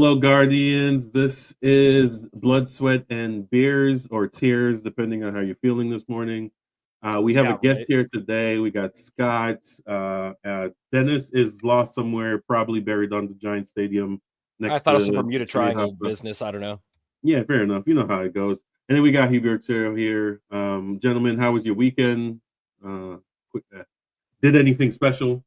fellow Guardians. This is Blood, Sweat, and Beers, or Tears, depending on how you're feeling this morning. We have a guest here today. We got Scott. Dennis is lost somewhere, probably buried on the Giant Stadium I thought it was some Bermuda Triangle business. I don't know. Yeah, fair enough. You know how it goes. And then we got Huberto here. Gentlemen, how was your weekend? Did anything special?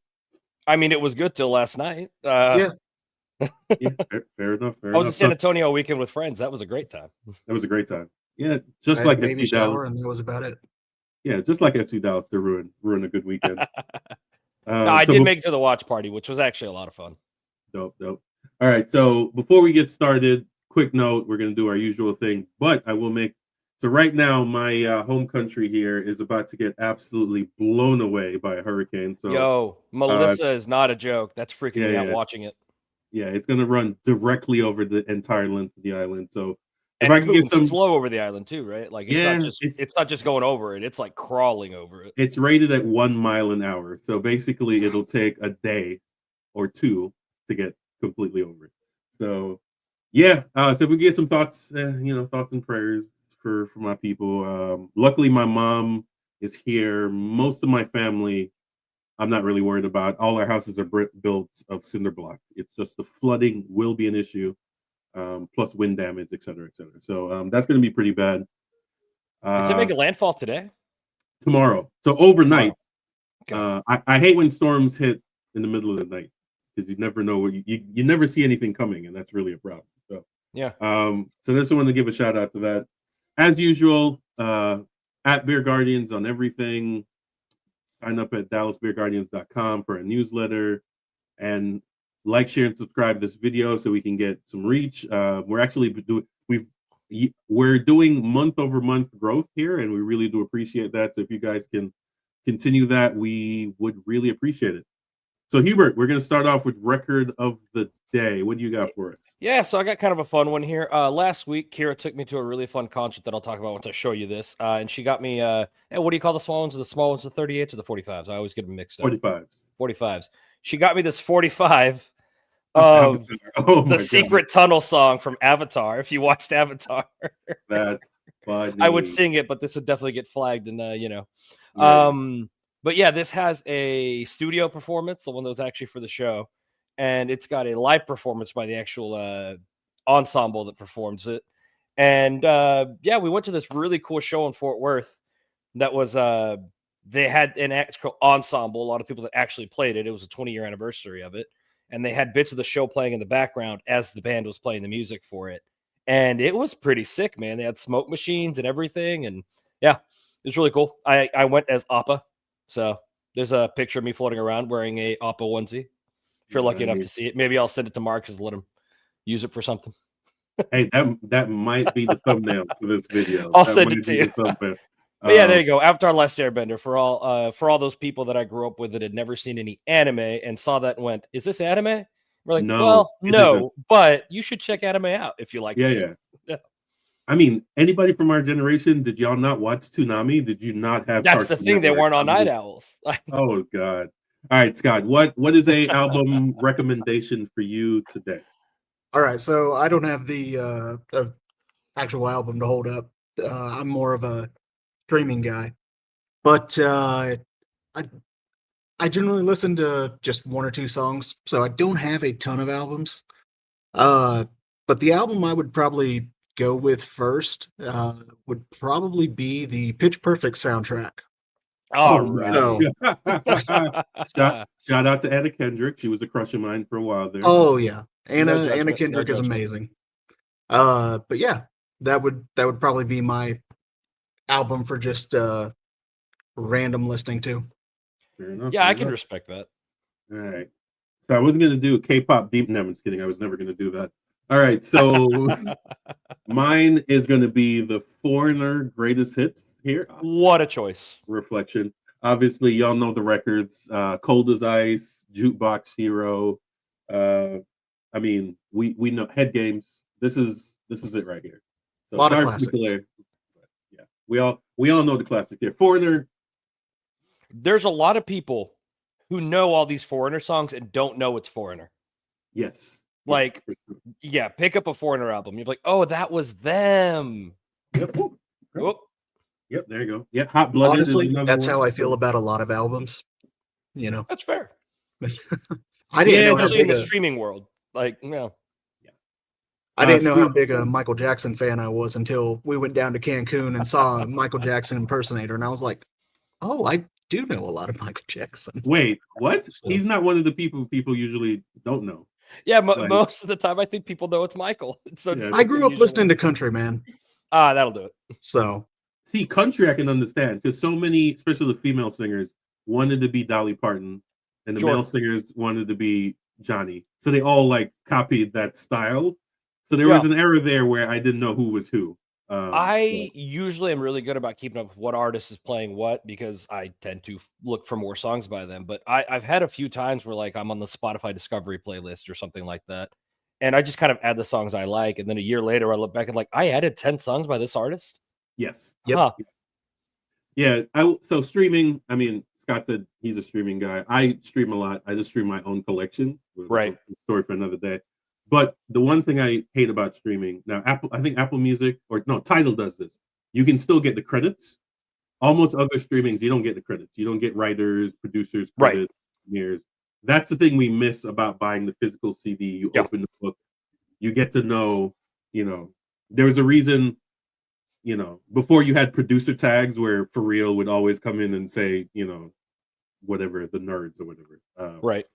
I mean, it was good till last night. Yeah, fair enough. I was in San Antonio weekend with friends. That was a great time. That was a great time. Yeah, just like FC Dallas, and that was about it. Yeah, just like FC Dallas to ruin a good weekend. No, I did make it to the watch party, which was actually a lot of fun. Dope. All right, so before we get started, quick note: we're going to do our usual thing, but I will make. So right now, my home country here is about to get absolutely blown away by a hurricane. So, Melissa is not a joke. That's freaking me out watching it. Yeah, it's going to run directly over the entire length of the island. So if I can get some slow over the island too, right? Like it's not just going over it; it's like crawling over it. It's rated at 1 mile an hour, so basically it'll take a day or two to get completely over it. So yeah, so we get some thoughts, thoughts and prayers for my people. Luckily, my mom is here. Most of my family, I'm not really worried about. All our houses are built of cinder block. It's just the flooding will be an issue. Plus wind damage, et cetera, et cetera. So that's going to be pretty bad. Does it make a landfall today? Tomorrow. So overnight. Okay. I hate when storms hit in the middle of the night because you never know where you never see anything coming, and that's really a problem. So yeah. So I just want to give a shout out to that. As usual, at Beer Guardians on everything. Sign up at DallasBeerGuardians.com for a newsletter and like, share, and subscribe this video so we can get some reach. We're actually we're doing month-over-month growth here, and we really do appreciate that. So if you guys can continue that, we would really appreciate it. So Hubert, we're going to start off with record of the day. What do you got for us? Yeah, so I got kind of a fun one here. Last week, Kira took me to a really fun concert that I'll talk about once I show you this. And she got me, what do you call the small ones? The small ones, the 38s or the 45s? I always get them mixed up. 45s. She got me this 45 of the Secret Tunnel song from Avatar. If you watched Avatar, that's funny. I would sing it, but this would definitely get flagged. And but yeah, this has a studio performance, the one that was actually for the show, and it's got a live performance by the actual ensemble that performs it. And we went to this really cool show in Fort Worth that was they had an actual ensemble, a lot of people that actually played it. It was a 20-year anniversary of it. And they had bits of the show playing in the background as the band was playing the music for it. And it was pretty sick, man. They had smoke machines and everything. And yeah, it was really cool. I went as Appa. So there's a picture of me floating around wearing a Appa onesie. If you're lucky enough to see it, maybe I'll send it to Marcus and let him use it for something. Hey, that might be the thumbnail for this video. I'll send it to you. But yeah, there you go. Avatar: Last Airbender for all those people that I grew up with that had never seen any anime and saw that and went, "Is this anime?" We're like, no, but you should check anime out if you like. Yeah. I mean, anybody from our generation, did y'all not watch Toonami? Did you not have? That's the thing; they weren't on Night Owls. Oh God! All right, Scott. What is a album recommendation for you today? All right, so I don't have the actual album to hold up. I'm more of a streaming guy, but I generally listen to just one or two songs, so I don't have a ton of albums. But the album I would probably go with first would probably be the Pitch Perfect soundtrack. All right. So, shout out to Anna Kendrick. She was a crush of mine for a while there. Oh yeah, Anna Kendrick is amazing. But yeah, that would probably be my album for just random listening to. Yeah, I can respect that. All right. So I wasn't going to do K-pop deep. No, I'm just kidding. I was never going to do that. All right. So mine is going to be the Foreigner greatest hits here. What a choice. Reflection. Obviously, y'all know the records. Cold as Ice, Jukebox Hero. I mean, we know Head Games. This is it right here. So a lot of classics. Yeah, we all know the classic here. Foreigner. There's a lot of people who know all these Foreigner songs and don't know it's Foreigner. Yes. Like, for sure. yeah, pick up a Foreigner album. You're like, oh, that was them. Yep. Whoop. Yep, there you go. Yeah, Hot Blooded. Honestly, that's how I feel about a lot of albums. That's fair. I didn't know how Especially in big the a streaming world. Like, I didn't know how Steve- big a Michael Jackson fan I was until we went down to Cancun and saw a Michael Jackson impersonator, and I was like, "Oh, I do know a lot of Michael Jackson." Wait, what? So- He's not one of the people usually don't know. yeah, Like- most of the time I think people know it's Michael. So Yeah. I grew up listening to country, man. that'll do it. So See, country I can understand because so many, especially the female singers, wanted to be Dolly Parton, and the Sure. male singers wanted to be Johnny. So they all like copied that style. So there was an era there where I didn't know who was who. I usually am really good about keeping up with what artist is playing what because I tend to look for more songs by them. But I've had a few times where like I'm on the Spotify Discovery playlist or something like that, and I just kind of add the songs I like, and then a year later I look back and like I added 10 songs by this artist. Yes. Yep. Huh. Yeah. So streaming. I mean, Scott said he's a streaming guy. I stream a lot. I just stream my own collection. Right. Story for another day. But the one thing I hate about streaming now, I think Apple Music Tidal does this. You can still get the credits. Almost other streamings, you don't get the credits. You don't get writers, producers, credits, engineers. That's the thing we miss about buying the physical CD. You open the book, you get to know. There's a reason. Before you had producer tags where For Real would always come in and say, whatever, the nerds or whatever. Right.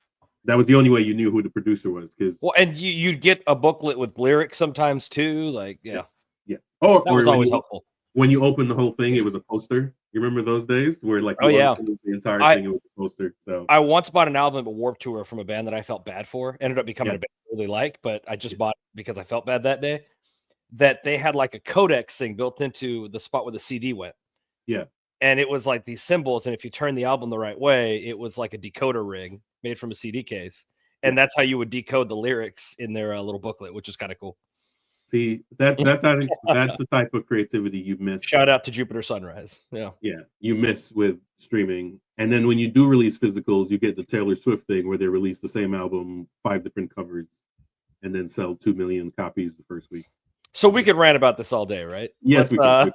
That was the only way you knew who the producer was. Well, and you'd get a booklet with lyrics sometimes too. Like, yeah. Or That was always helpful. When you open the whole thing, it was a poster. You remember those days where like the entire thing it was a poster. So I once bought an album at Warped Tour from a band that I felt bad for. Ended up becoming a band I really like, but I just bought it because I felt bad that day. That they had like a codex thing built into the spot where the CD went. Yeah. And it was like these symbols, and if you turn the album the right way, it was like a decoder ring made from a CD case. And that's how you would decode the lyrics in their little booklet, which is kind of cool. See, that's the type of creativity you miss. Shout out to Jupiter Sunrise. Yeah. Yeah, you miss with streaming. And then when you do release physicals, you get the Taylor Swift thing where they release the same album, 5 different covers, and then sell 2 million copies the first week. So we could rant about this all day, right? Yes, we can.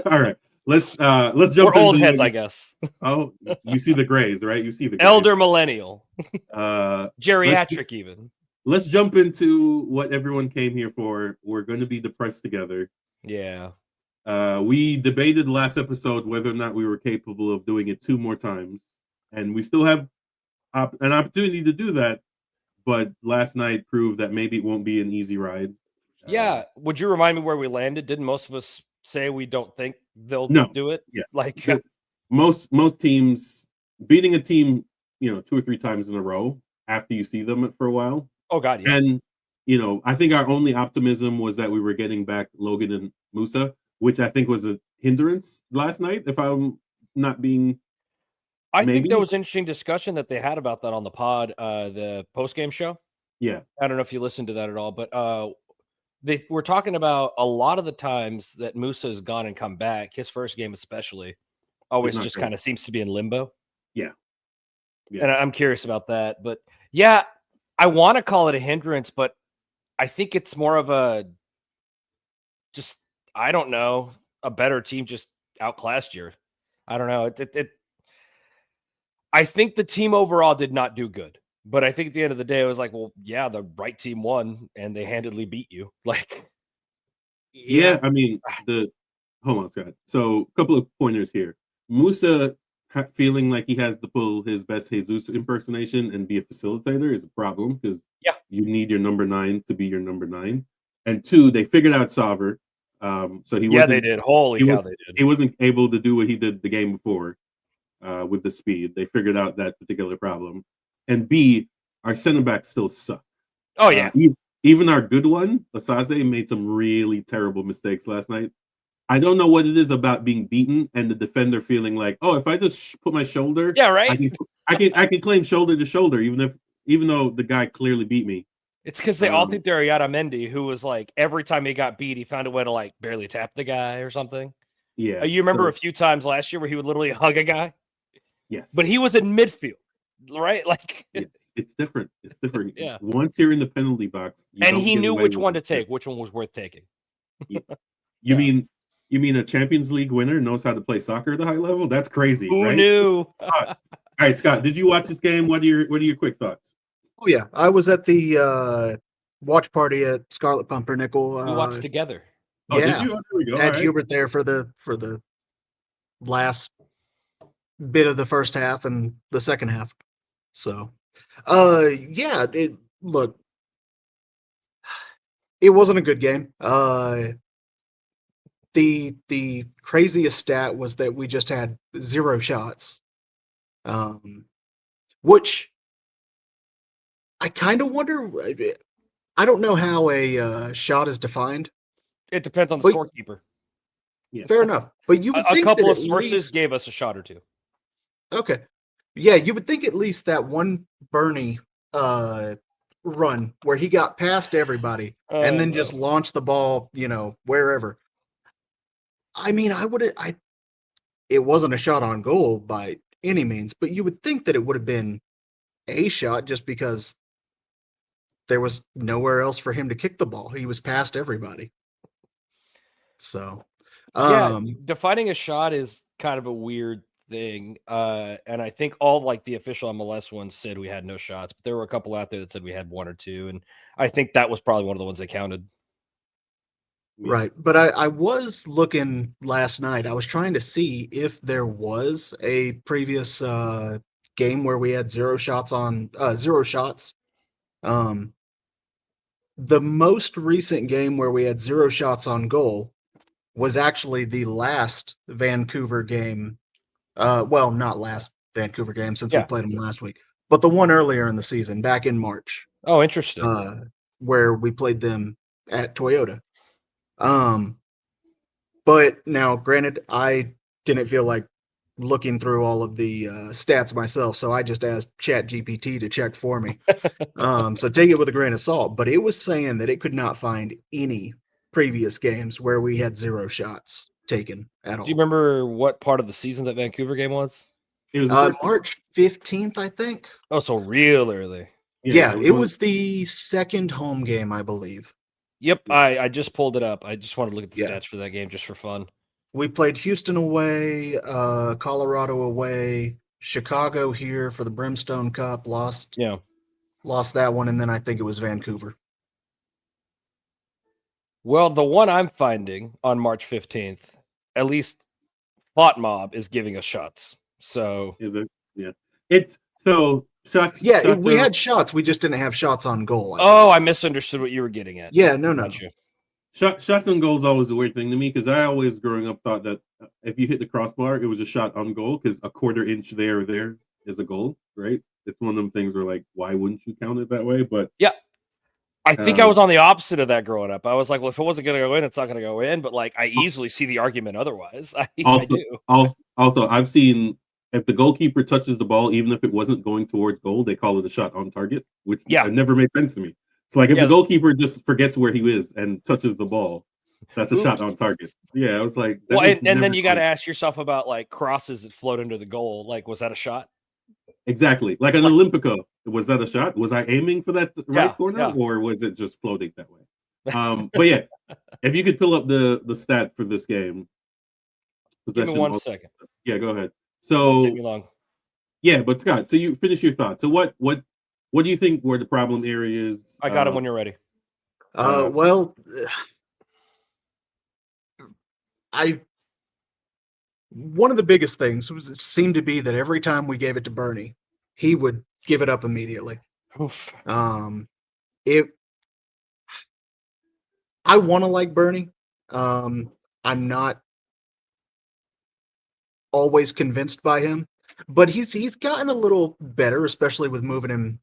All right. Let's jump. We're old heads, I guess. Oh, you see the grays, right? You see the grays. Elder millennial. Geriatric even. Let's jump into what everyone came here for. We're going to be depressed together. Yeah. We debated last episode whether or not we were capable of doing it 2 more times, and we still have an opportunity to do that. But last night proved that maybe it won't be an easy ride. Yeah. Would you remind me where we landed? Didn't most of us say we don't think they'll do it? Yeah. Like most teams beating a team, 2 or 3 times in a row after you see them for a while. Oh God, yeah. And I think our only optimism was that we were getting back Logan and Musa, which I think was a hindrance last night. If I'm not being, I think there was interesting discussion that they had about that on the pod, the post game show. Yeah, I don't know if you listened to that at all, but they were talking about a lot of the times that Musa has gone and come back. His first game, especially, always just kind of seems to be in limbo. Yeah. And I'm curious about that, but yeah. I want to call it a hindrance, but I think it's more of a I don't know, a better team just outclassed you. I don't know. I think the team overall did not do good, but I think at the end of the day, it was like, well, yeah, the right team won and they handedly beat you. Like, yeah. I mean, hold on, Scott. So a couple of pointers here. Musa feeling like he has to pull his best Jesus impersonation and be a facilitator is a problem because you need your number 9 to be your number 9. And 2, they figured out Sauver. So he wasn't, they did. Holy cow, they did. He wasn't able to do what he did the game before with the speed. They figured out that particular problem. And B, our center backs still suck. Oh yeah. Even our good one, Asaze, made some really terrible mistakes last night. I don't know what it is about being beaten and the defender feeling like, oh, if I just put my shoulder, right, I can claim shoulder to shoulder, even though the guy clearly beat me. It's because they all think they're Yada Mendy, who was like every time he got beat, he found a way to like barely tap the guy or something. Yeah, you remember a few times last year where he would literally hug a guy. Yes, but he was in midfield. right? Like, it's different. It's different. Yeah. Once you're in the penalty box, you and don't he get knew away which with one to it. take, which one was worth taking. You Yeah. mean a Champions League winner knows how to play soccer at a high level? That's crazy, Who right? knew? All right, Scott, did you watch this game? What are your quick thoughts? Oh yeah, I was at the watch party at Scarlet Pumpernickel. We watched together. Oh, did Yeah, you? Oh, there we go. All had right. Hubert there for the last bit of the first half and the second half. So, yeah, look, it wasn't a good game. The craziest stat was that we just had 0 shots, which I kind of wonder. I don't know how a shot is defined. It depends on the But scorekeeper. Yeah. fair enough. But you would A think couple that of at sources least gave us a shot or two. okay, yeah, you would think at least that one Bernie run where he got past everybody and then just launched the ball, wherever. I mean, it wasn't a shot on goal by any means, but you would think that it would have been a shot just because there was nowhere else for him to kick the ball. He was past everybody. So, Yeah, defining a shot is kind of a weird thing. And I think all like the official MLS ones said we had no shots, but there were a couple out there that said we had 1 or 2. And I think that was probably one of the ones they counted. Yeah. right. But I was looking last night. I was trying to see if there was a previous game where we had 0 shots on 0 shots. The most recent game where we had 0 shots on goal was actually the last Vancouver game. Well, not last Vancouver game since we Yeah. played them last week, but the one earlier in the season, back in March, Oh, interesting. where we played them at Toyota. But now, granted, I didn't feel like looking through all of the stats myself, so I just asked ChatGPT to check for me. So take it with a grain of salt. But it was saying that it could not find any previous games where we had 0 shots taken at all. Do you remember what part of the season that Vancouver game was? It was the first March 15th, I think. Oh, so real early. Yeah, it one- was the second home game, I believe. Yep, Yeah. I just pulled it up. I just wanted to look at the Yeah. stats for that game just for fun. We played Houston away, Colorado away, Chicago here for the Brimstone Cup, lost Yeah. that one, and then I think it was Vancouver. Well, the one I'm finding on March 15th, at least Plot Mob is giving us shots. So Is it? Yeah. It's so shots. Yeah, shots we are- had shots. We just didn't have shots on goal. I misunderstood what you were getting at. Yeah, no. Gotcha. shots on goal is always a weird thing to me because I always growing up thought that if you hit the crossbar, it was a shot on goal because a quarter inch there or there is a goal, right? It's one of them things where like, why wouldn't you count it that way? But I think I was on the opposite of that growing up. I was like, well, if it wasn't going to go in, it's not going to go in. But like, I easily see the argument otherwise. I do. Also, I've seen if the goalkeeper touches the ball, even if it wasn't going towards goal, they call it a shot on target, which never made sense to me. So like, if the goalkeeper just forgets where he is and touches the ball, that's a shot on target. Yeah, I was like, well, and then you got to ask yourself about like crosses that float into the goal. Like, was that a shot? Exactly. Like an Olympico. Was that a shot? Was I aiming for that right corner or was it just floating that way? But yeah, if you could pull up the stat for this game. Give me 1 second. Yeah, go ahead. So take me long. Yeah, but Scott, so you finish your thoughts. So what do you think were the problem areas? I got it when you're ready. Well, one of the biggest things seemed to be that every time we gave it to Bernie, he would give it up immediately. Oof. I want to like Bernie. I'm not always convinced by him, but he's gotten a little better, especially with moving him,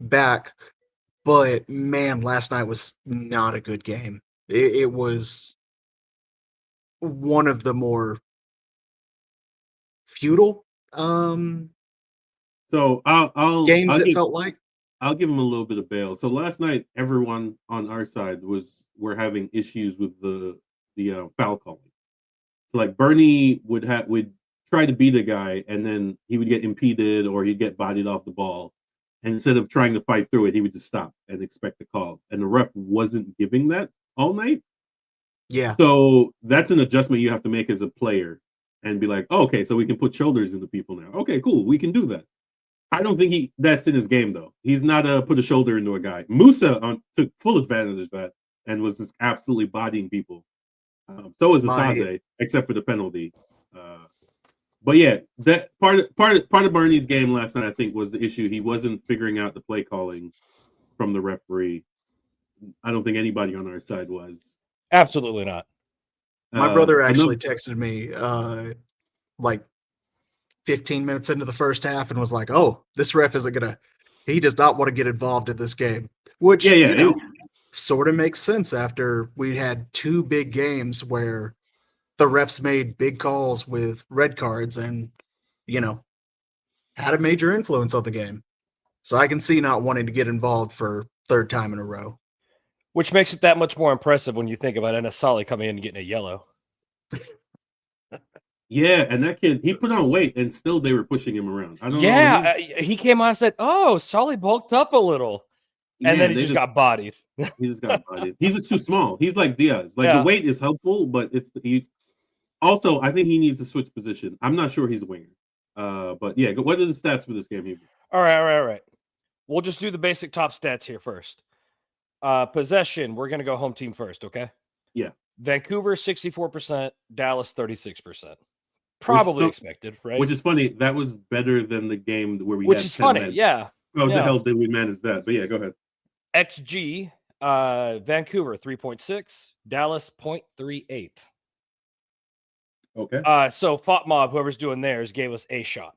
back. But man, last night was not a good game. It was one of the more feudal So I'll games, it felt like. I'll give him a little bit of bail. So last night, everyone on our side were having issues with the foul calling. So like Bernie would try to beat a guy, and then he would get impeded or he'd get bodied off the ball. And instead of trying to fight through it, he would just stop and expect a call. And the ref wasn't giving that all night. Yeah. So that's an adjustment you have to make as a player and be like, oh, okay, so we can put shoulders into people now. Okay, cool, we can do that. I don't think that's in his game, though. He's not put a shoulder into a guy. Musa took full advantage of that and was just absolutely bodying people. So was Asase, except for the penalty. But yeah, that part of Barney's game last night, I think, was the issue. He wasn't figuring out the play calling from the referee. I don't think anybody on our side was. Absolutely not. My brother actually texted me like 15 minutes into the first half and was like, "Oh, this ref isn't gonna. He does not want to get involved in this game." Which sort of makes sense after we had 2 big games where the refs made big calls with red cards and had a major influence on the game. So I can see not wanting to get involved for 3rd time in a row. Which makes it that much more impressive when you think about Enesali coming in and getting a yellow. Yeah, and that kid, he put on weight, and still they were pushing him around. I don't know. Yeah, he came on and said, "Oh, Solly bulked up a little," and then he just got bodied. He just got bodied. He's just too small. He's like Diaz. Like the weight is helpful, but he. Also, I think he needs to switch position. I'm not sure he's a winger. But yeah, what are the stats for this game here? All right. We'll just do the basic top stats here first. Possession, we're going to go home team first, okay? Yeah. Vancouver, 64%, Dallas, 36%. Probably expected, right? Which is funny. That was better than the game where we Which had is 10 funny, men. yeah. How the hell did we manage that? But yeah, go ahead. XG, Vancouver, 3.6, Dallas, 0.38. Okay. So FOTMob, whoever's doing theirs, gave us a shot.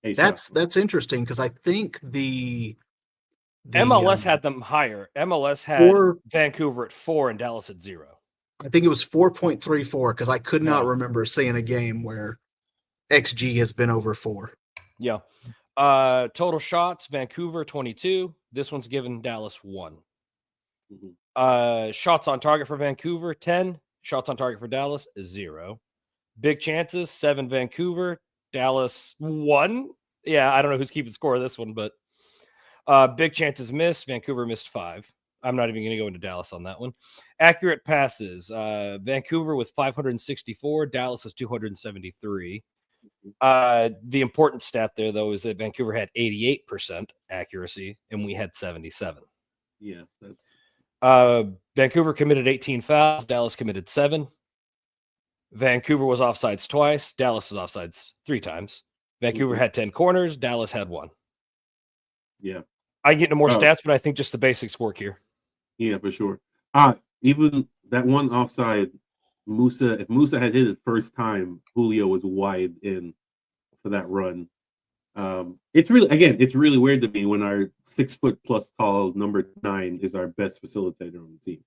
That's interesting because I think the MLS had them higher. MLS had Vancouver at 4 and Dallas at 0. I think it was 4.34 because I could not remember seeing a game where XG has been over 4. Yeah. Total shots, Vancouver 22. This one's given Dallas 1. Mm-hmm. Shots on target for Vancouver 10. Shots on target for Dallas 0. Big chances 7 Vancouver, Dallas 1. Yeah, I don't know who's keeping score of this one, but big chances missed. Vancouver missed 5. I'm not even going to go into Dallas on that one. Accurate passes. Vancouver with 564. Dallas has 273. The important stat there, though, is that Vancouver had 88% accuracy and we had 77. Yeah. That's... Vancouver committed 18 fouls. Dallas committed 7. Vancouver was offsides twice. Dallas was offsides 3 times. Vancouver had 10 corners. Dallas had 1. Yeah. I get into more stats, but I think just the basics work here. Yeah, for sure. Even that one offside, if Musa had hit it first time, Julio was wide in for that run. It's really weird to me when our 6 foot plus tall number 9 is our best facilitator on the team,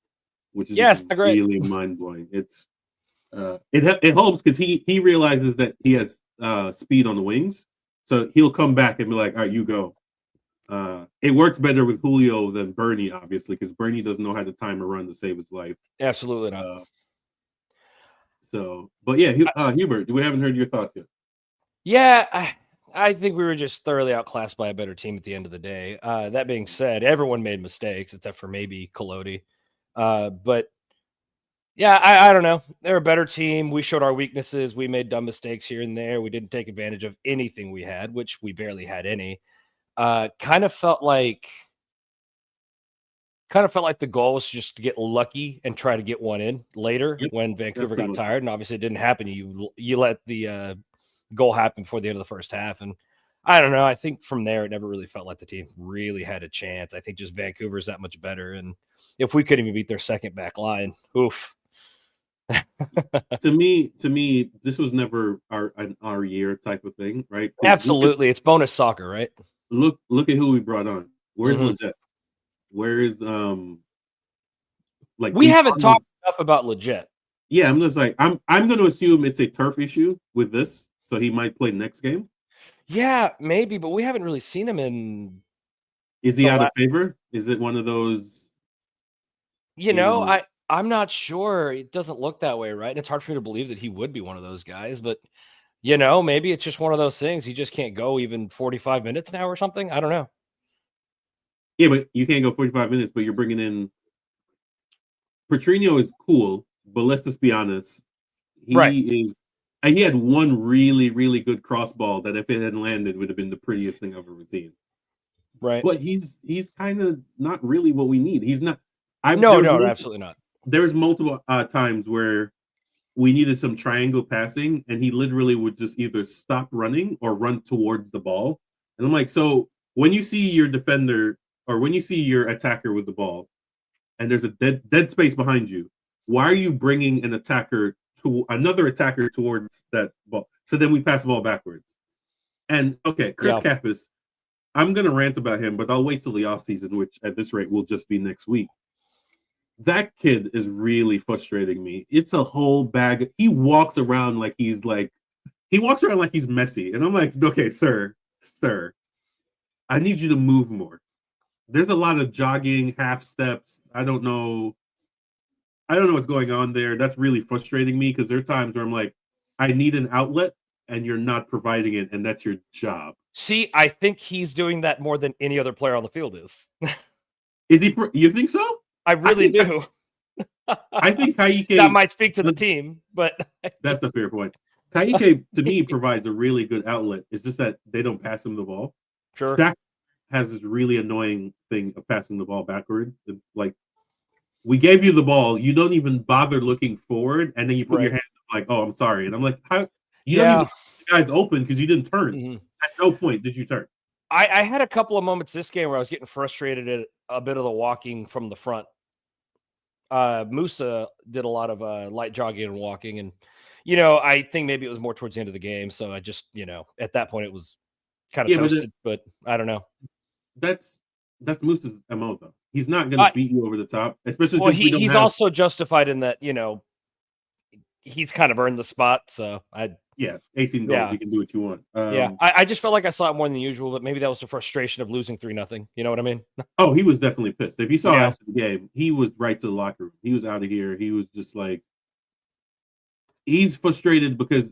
which is really mind blowing. It's it helps because he realizes that he has speed on the wings, so he'll come back and be like, "All right, you go." It works better with Julio than Bernie, obviously, because Bernie doesn't know how to time a run to save his life. Absolutely not. But yeah, Hubert, we haven't heard your thoughts yet. Yeah, I think we were just thoroughly outclassed by a better team at the end of the day. That being said, everyone made mistakes except for maybe Collodi. But yeah, I don't know. They're a better team. We showed our weaknesses. We made dumb mistakes here and there. We didn't take advantage of anything we had, which we barely had any. Kind of felt like the goal was just to get lucky and try to get one in later when Vancouver got tired, and obviously it didn't happen. You let the goal happen before the end of the first half, and I don't know. I think from there it never really felt like the team really had a chance. I think just Vancouver's that much better, and if we couldn't even beat their second back line, oof. To me, this was never our year type of thing, right? Absolutely, it's bonus soccer, right? Look at who we brought on. Where's Lizette? Where is we haven't talked enough about Legit. Yeah, I'm just like I'm going to assume it's a turf issue with this, so he might play next game. Yeah, maybe, but we haven't really seen him in. Is he out of favor? Is it one of those? I'm not sure. It doesn't look that way, right? And it's hard for me to believe that he would be one of those guys, but maybe it's just one of those things. He just can't go even 45 minutes now or something. I don't know. Yeah, but you can't go 45 minutes, but you're bringing in Petrino is cool, but let's just be honest. Right. He had one really, really good cross ball that if it had landed would have been the prettiest thing I've ever seen. Right. But he's kind of not really what we need. He's not. No, absolutely not. There's multiple times where we needed some triangle passing, and he literally would just either stop running or run towards the ball. And I'm like, so when you see your defender or when you see your attacker with the ball, and there's a dead space behind you, why are you bringing an attacker to another attacker towards that ball? So then we pass the ball backwards. And okay, Chris Kappas, I'm gonna rant about him, but I'll wait till the offseason, which at this rate will just be next week. That kid is really frustrating me. It's a whole bag. He walks around like he's messy. And I'm like, okay, sir, I need you to move more. There's a lot of jogging, half steps. I don't know what's going on there. That's really frustrating me because there are times where I'm like, I need an outlet and you're not providing it, and that's your job. See, I think he's doing that more than any other player on the field is. Is he? You think so? I really do. I think Ka'ike... That might speak to the team, but... That's a fair point. Ka'ike, to me, provides a really good outlet. It's just that they don't pass him the ball. Sure. Shaq has this really annoying thing of passing the ball backwards. It's like, we gave you the ball, you don't even bother looking forward, and then you put your hand up like, oh, I'm sorry. And I'm like, how? You don't even the guy's open because you didn't turn. Mm-hmm. At no point did you turn. I had a couple of moments this game where I was getting frustrated at a bit of the walking from the front. Musa did a lot of light jogging and walking, and I think maybe it was more towards the end of the game. So I just, at that point it was kind of toasted, but I don't know. That's Musa's MO though. He's not going to beat you over the top, especially since he's also justified in that, he's kind of earned the spot. So 18 goals. You can do what you want. I just felt like I saw it more than usual, but maybe that was the frustration of losing 3-0. You know what I mean? Oh, he was definitely pissed. If you saw after the game, he was right to the locker room. He was out of here. He was just like, he's frustrated because,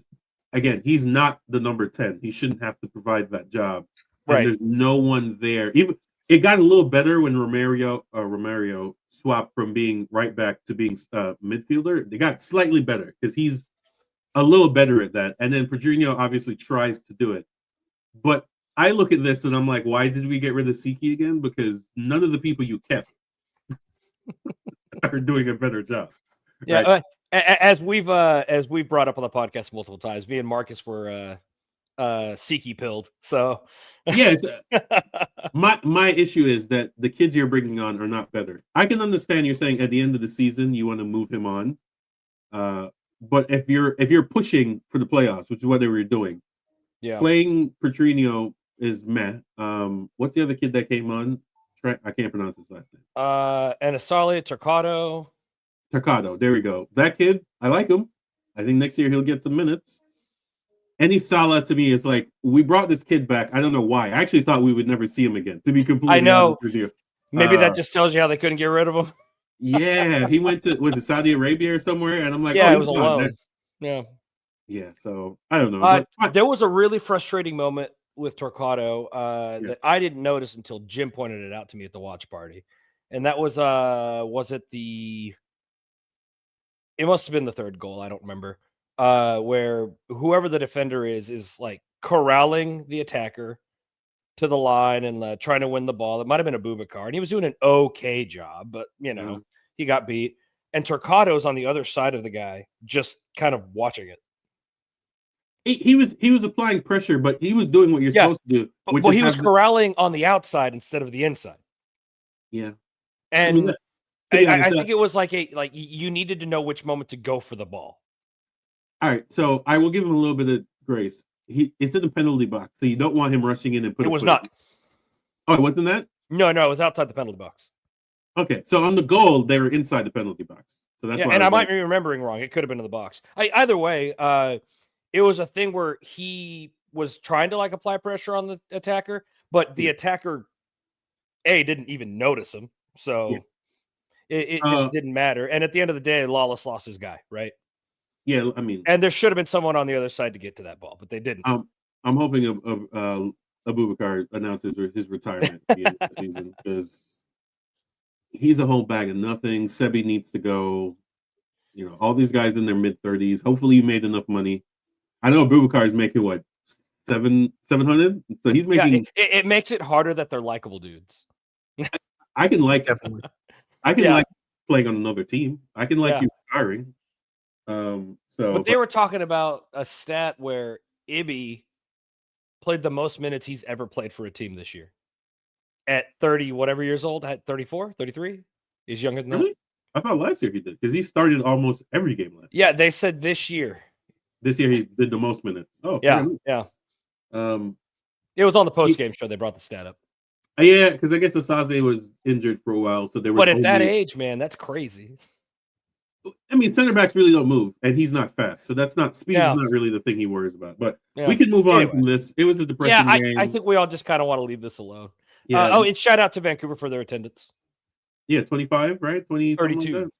again, he's not the number 10. He shouldn't have to provide that job. And there's no one there. Even it got a little better when Romario swapped from being right back to being midfielder. They got slightly better because he's a little better at that. And then Pedrinho obviously tries to do it. But I look at this and I'm like, why did we get rid of Siki again? Because none of the people you kept are doing a better job. Yeah. Right? As we've brought up on the podcast multiple times, me and Marcus were Siki pilled. So yes, my issue is that the kids you're bringing on are not better. I can understand you're saying at the end of the season you want to move him on. But if you're pushing for the playoffs, which is what they were doing, playing Petrino is meh. What's the other kid that came on? I can't pronounce his last name. Anasali Turcado. There we go. That kid, I like him. I think next year he'll get some minutes. Any Salah to me is like, we brought this kid back. I don't know why. I actually thought we would never see him again. To be completely honest with you, maybe that just tells you how they couldn't get rid of him. Yeah, he went to Saudi Arabia or somewhere, and I'm like, it was alone. Yeah. So I don't know. There was a really frustrating moment with Torquato that I didn't notice until Jim pointed it out to me at the watch party, and that was it must have been the third goal. I don't remember. Where whoever the defender is like corralling the attacker to the line and trying to win the ball. It might have been Abubakar, and he was doing an okay job, but he got beat. And Torquato's on the other side of the guy, just kind of watching it. He was applying pressure, but he was doing what you're supposed to do. But he was corralling on the outside instead of the inside. Yeah, and I think it was like you needed to know which moment to go for the ball. All right, so I will give him a little bit of grace. It's in the penalty box, so you don't want him rushing in and put. It was not. Oh, it wasn't that? No, it was outside the penalty box. Okay, so on the goal, they were inside the penalty box. So that's why. And I might be remembering wrong. It could have been in the box. Either way, it was a thing where he was trying to apply pressure on the attacker, but the attacker didn't even notice him, so it just didn't matter. And at the end of the day, Lawless lost his guy, right? Yeah, I mean, And there should have been someone on the other side to get to that ball, but they didn't. I'm hoping Abubakar announces his retirement at the end of the season because he's a whole bag of nothing. Sebi needs to go. All these guys in their mid-30s. Hopefully, you made enough money. I know Abubakar is making what 700, so he's making. Yeah, it makes it harder that they're likable dudes. I can like Definitely. I can like playing on another team. I can like Yeah. you retiring. But they were talking about a stat where Ibby played the most minutes he's ever played for a team this year. At 30, whatever years old, at 34, 33? He's younger than really? I thought last year he did because he started almost every game last year. Yeah, they said this year. This year he did the most minutes. Oh, yeah. It was on the post-game show. They brought the stat up. Yeah, because I guess Asaze was injured for a while, so they were. But at that age, man, that's crazy. I mean, center backs really don't move, and he's not fast, so that's not speed. Is not really the thing he worries about. But we can move on from this. It was a depressing game. I think we all just kind of want to leave this alone. Yeah. And shout out to Vancouver for their attendance. Yeah, 25, right? 32.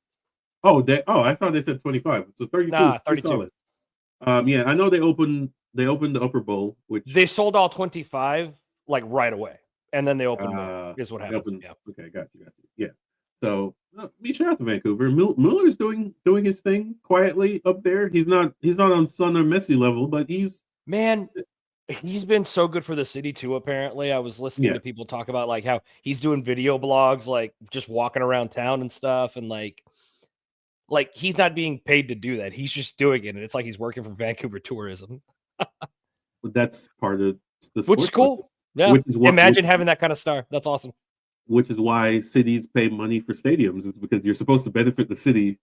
Like I thought they said 25. So 32. Nah, 32. Solid. Yeah, I know they opened the upper bowl, which they sold all 25 like right away, and then they opened more. Is what happened. Okay, got you. Yeah. So shout out to Vancouver. Miller's doing his thing quietly up there. He's not on Son or Messi level, but he's been so good for the city too. Apparently, I was listening to people talk about like how he's doing video blogs, like just walking around town and stuff, and like he's not being paid to do that. He's just doing it, and it's like he's working for Vancouver tourism. That's part of the which is cool. Yeah, imagine having that kind of star. That's awesome. Which is why cities pay money for stadiums, is because you're supposed to benefit the city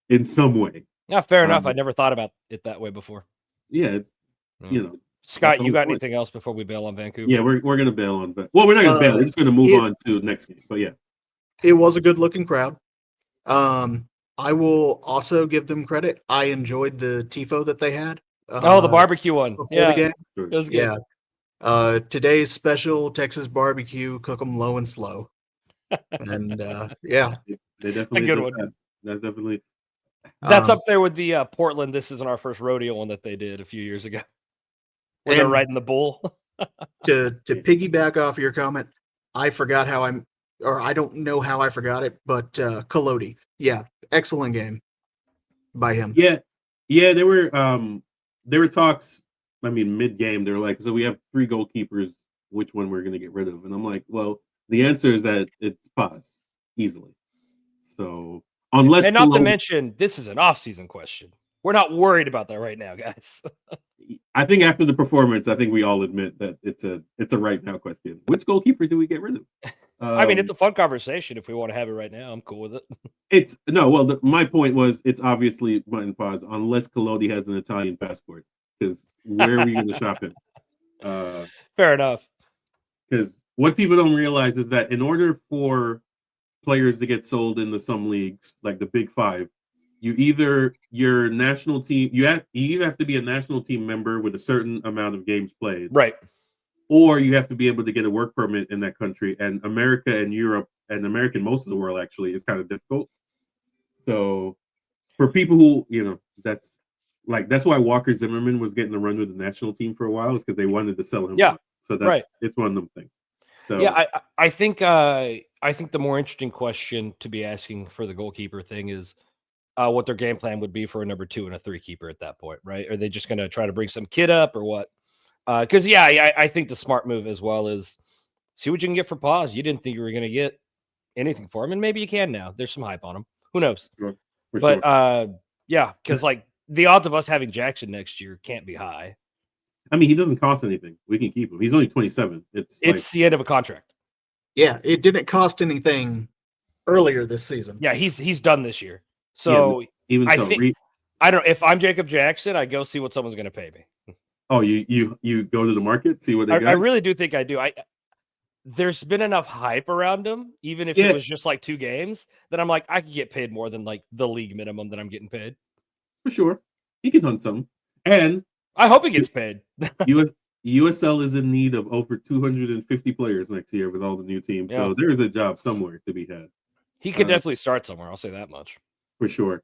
in some way. Yeah, fair enough. I never thought about it that way before. Yeah, it's Scott, you got anything else before we bail on Vancouver? Yeah, we're gonna bail on that. Well, we're not gonna bail. We're just gonna move on to next game. But yeah, it was a good looking crowd. I will also give them credit. I enjoyed the tifo that they had. The barbecue one. Yeah, the game. It was good. Yeah. Today's special Texas barbecue, cook them low and slow. And they definitely it's a good one. That's definitely up there with the Portland. This isn't our first rodeo one that they did a few years ago, where they're riding the bull. to piggyback off your comment, I don't know how I forgot it, but Kolodi, excellent game by him. Yeah, there were talks. I mean, mid-game, they're like, so we have 3 goalkeepers. Which one we're going to get rid of? And I'm like, well, the answer is that it's Paz easily. So unless and not to mention, this is an off-season question. We're not worried about that right now, guys. I think after the performance, I think we all admit that it's a right now question. Which goalkeeper do we get rid of? I mean, it's a fun conversation. If we want to have it right now, I'm cool with it. My point was it's obviously Martin Paz, unless Collodi has an Italian passport. Because where are we going to shop him? Fair enough. Because what people don't realize is that in order for players to get sold into some leagues, like the Big Five, your national team, you either have to be a national team member with a certain amount of games played, right? Or you have to be able to get a work permit in that country. And America and Europe and most of the world actually is kind of difficult. So for people who that's why Walker Zimmerman was getting the run with the national team for a while, is because they wanted to sell him. Yeah. So it's one of them things. So, yeah, I think the more interesting question to be asking for the goalkeeper thing is what their game plan would be for a number 2 and a 3 keeper at that point, right? Are they just going to try to bring some kid up or what? Because I think the smart move as well is see what you can get for Paz. You didn't think you were going to get anything for him, and maybe you can now. There's some hype on him. Who knows? Sure. Because the odds of us having Jackson next year can't be high. I mean, he doesn't cost anything. We can keep him. He's only 27. It's the end of a contract. Yeah, it didn't cost anything earlier this season. Yeah, he's done this year. So I don't know if I'm Jacob Jackson, I go see what someone's going to pay me. Oh, you go to the market, see what they got? I really do think I do. There's been enough hype around him, even if it was just like 2 games, that I'm like, I could get paid more than like the league minimum that I'm getting paid. For sure. He can hunt some. And I hope he gets paid. USL is in need of over 250 players next year with all the new teams. Yeah. So there is a job somewhere to be had. He could definitely start somewhere. I'll say that much. For sure.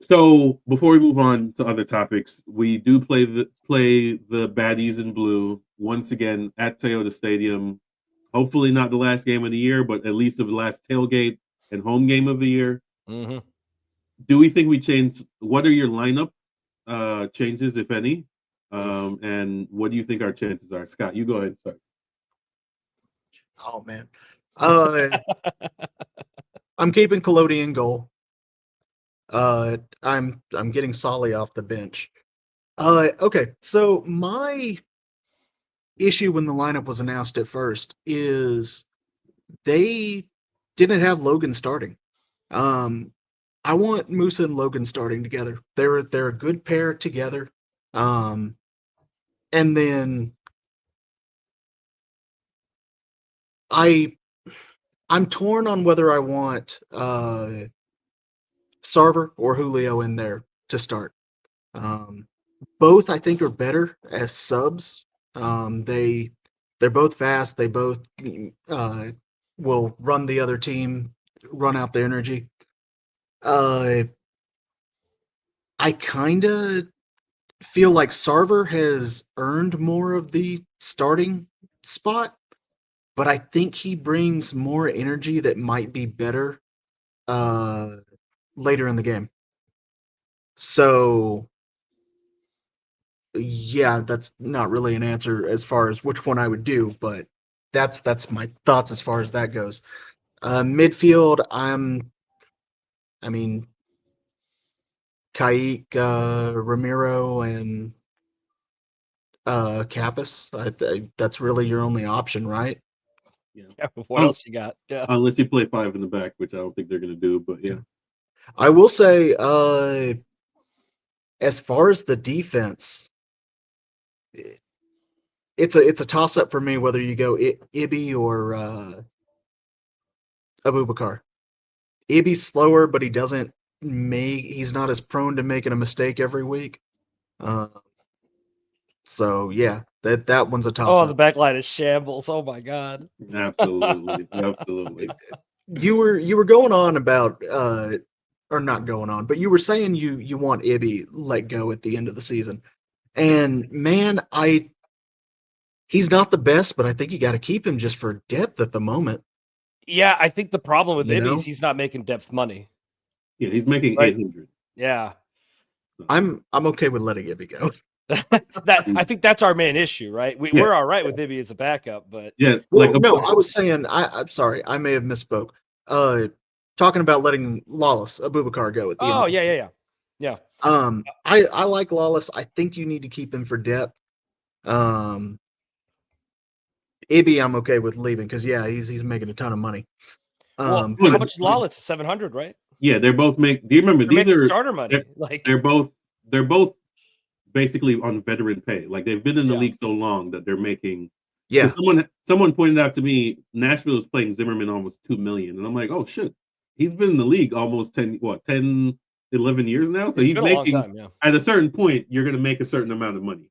So before we move on to other topics, we do play the baddies in blue once again at Toyota Stadium. Hopefully not the last game of the year, but at least of the last tailgate and home game of the year. Mm-hmm. Do we think we change? What are your lineup changes, if any? And what do you think our chances are? Scott, you go ahead and start. Oh man. I'm keeping Collodi in goal. I'm getting Solly off the bench. Okay, so my issue when the lineup was announced at first is they didn't have Logan starting. I want Musa and Logan starting together. They're a good pair together. And then I'm torn on whether I want Sarver or Julio in there to start. Both I think are better as subs. They're both fast. They both will run the other team, run out the energy. I kind of feel like Sarver has earned more of the starting spot, but I think he brings more energy that might be better later in the game. So yeah, that's not really an answer as far as which one I would do, but that's my thoughts as far as that goes. Midfield, I mean, Kaique, Ramiro, and Kappas. That's really your only option, right? Yeah, what else you got? Yeah. Unless you play 5 in the back, which I don't think they're going to do, but yeah. I will say, as far as the defense, it's a toss up for me whether you go Ibi or Abubakar. Ibi's slower, but he's not as prone to making a mistake every week. So yeah, that one's a toss Oh, up. the back line is shambles. Oh my god. Absolutely. Absolutely. You were going on about or not going on, but you were saying you want Ibi let go at the end of the season. And man, he's not the best, but I think you got to keep him just for depth at the moment. Yeah, I think the problem with You Ibi know? is he's not making depth money. Yeah, he's making Right. 800. Yeah. I'm okay with letting Ibi go. I think that's our main issue, right? We're all right with Ibi as a backup, but Yeah, Well, no, I was saying I'm sorry, I may have misspoke. Talking about letting Lawless Abubakar go at the end of the season. Yeah. I like Lawless. I think you need to keep him for depth. Ibi, I'm okay with leaving because yeah, he's making a ton of money. Well, But how much is Lawless? 700, right? Yeah, they're both do you remember They're these are starter money? they're both basically on veteran pay. Like they've been in the league so long that they're making. Yeah. Someone pointed out to me Nashville is playing Zimmerman almost $2 million, and I'm like, oh shit, he's been in the league almost 10, 11 years now. So he's making a long time, at a certain point you're going to make a certain amount of money.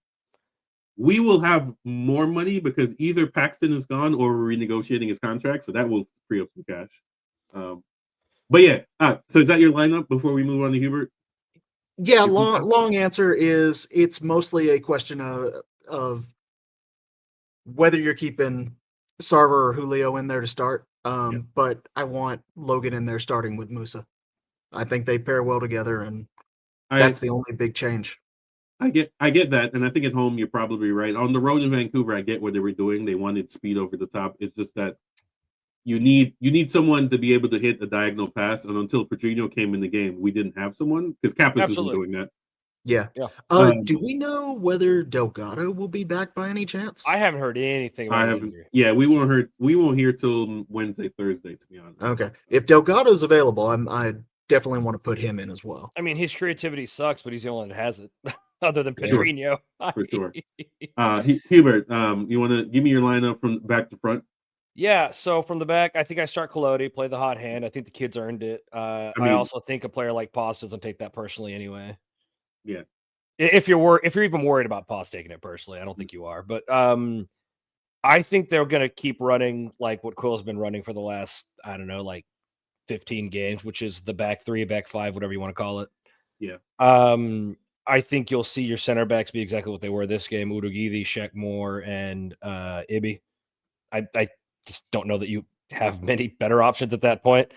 We will have more money because either Paxton is gone or we're renegotiating his contract, so that will free up some cash. But yeah, so is that your lineup before we move on to Hubert? Yeah, long answer is it's mostly a question of whether you're keeping Sarver or Julio in there to start. But I want Logan in there starting with Musa. I think they pair well together, and that's the only big change. I get that, and I think at home you're probably right. On the road in Vancouver, I get what they were doing. They wanted speed over the top. It's just that you need someone to be able to hit a diagonal pass, and until Pedrinho came in the game, we didn't have someone because Kappas isn't doing that. Yeah. Do we know whether Delgado will be back by any chance? I haven't heard anything about the injury. Yeah, we won't hear till Wednesday, Thursday, to be honest. Okay. If Delgado's available, I definitely want to put him in as well. I mean, his creativity sucks, but he's the only one that has it, other than Pedrinho. For sure. Hubert, you want to give me your lineup from back to front? Yeah, so from the back, I think I start Collodi, play the hot hand. I think the kids earned it. I also think a player like Paz doesn't take that personally anyway. Yeah. If you're even worried about Paz taking it personally, I don't think you are. But I think they're going to keep running like what Quill's been running for the last, I don't know, like 15 games, which is the back three, back five, whatever you want to call it. Yeah. I think you'll see your center backs be exactly what they were this game: Udogidi, Shaq Moore, and Ibi. I just don't know that you have many better options at that point.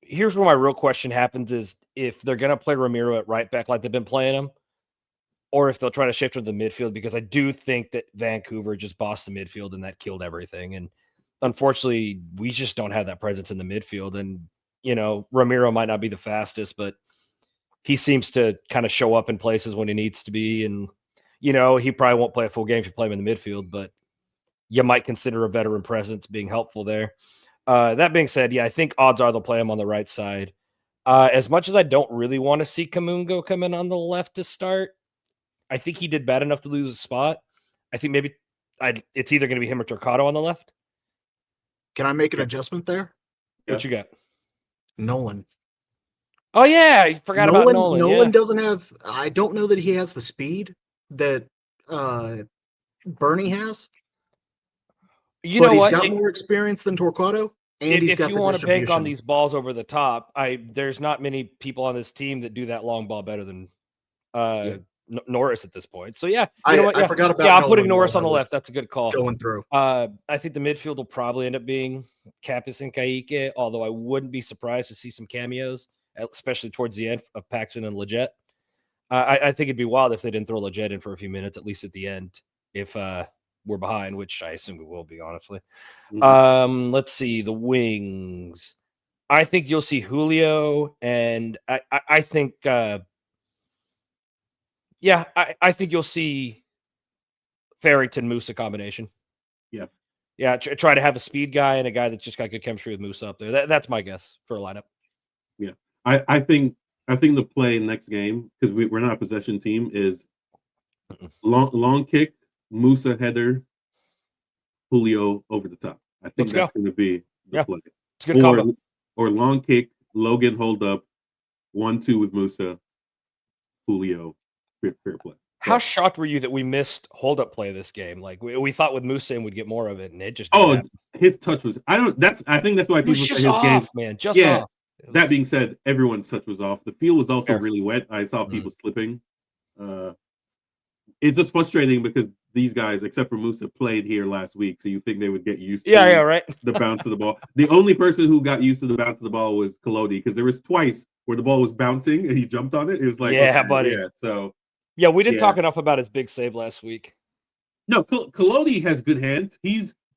Here's where my real question happens: is if they're going to play Ramiro at right back like they've been playing him, or if they'll try to shift to the midfield, because I do think that Vancouver just bossed the midfield and that killed everything. And unfortunately, we just don't have that presence in the midfield. And, Ramiro might not be the fastest, but he seems to kind of show up in places when he needs to be. And, he probably won't play a full game if you play him in the midfield, but you might consider a veteran presence being helpful there. That being said, I think odds are they'll play him on the right side. As much as I don't really want to see Kamungo come in on the left to start, I think he did bad enough to lose a spot. I think maybe it's either going to be him or Turcado on the left. Can I make an adjustment there? What you got? Nolan. Oh, yeah. You forgot about Nolan. Nolan doesn't have – I don't know that he has the speed that Bernie has. But he's got more experience than Torquato. And he's got if you want to bank on these balls over the top, there's not many people on this team that do that long ball better than Norris at this point. So I forgot about. Yeah, I'm putting Norris on the left. That's a good call. Going through. I think the midfield will probably end up being Kapis and Kaique, although I wouldn't be surprised to see some cameos, especially towards the end of Paxton and Leggett. I think it'd be wild if they didn't throw Leggett in for a few minutes, at least at the end, if we're behind, which I assume we will be, honestly. Mm-hmm. Let's see the wings. I think you'll see Julio, and I think. I think you'll see Farrington Musa combination. Yeah. Try to have a speed guy and a guy that's just got good chemistry with Musa up there. That's my guess for a lineup. Yeah, I think the play next game, because we're not a possession team, is long kick, Musa header, Julio over the top. I think that's going to be the play. It's a good combo. Or long kick, Logan hold up, 1-2 with Musa, Julio. Fair play. How shocked were you that we missed hold up play this game? Like we thought with Musa we'd get more of it, and it just his touch was. I think that's why people say his game, man. Just off. That being said, everyone's touch was off. The field was also really wet. I saw people slipping. It's just frustrating because these guys, except for Musa, played here last week, so you think they would get used to the bounce of the ball. The only person who got used to the bounce of the ball was Collodi, because there was twice where the ball was bouncing and he jumped on it. It was like, buddy. Yeah, so. Yeah, we didn't talk enough about his big save last week. No, Collodi has good hands.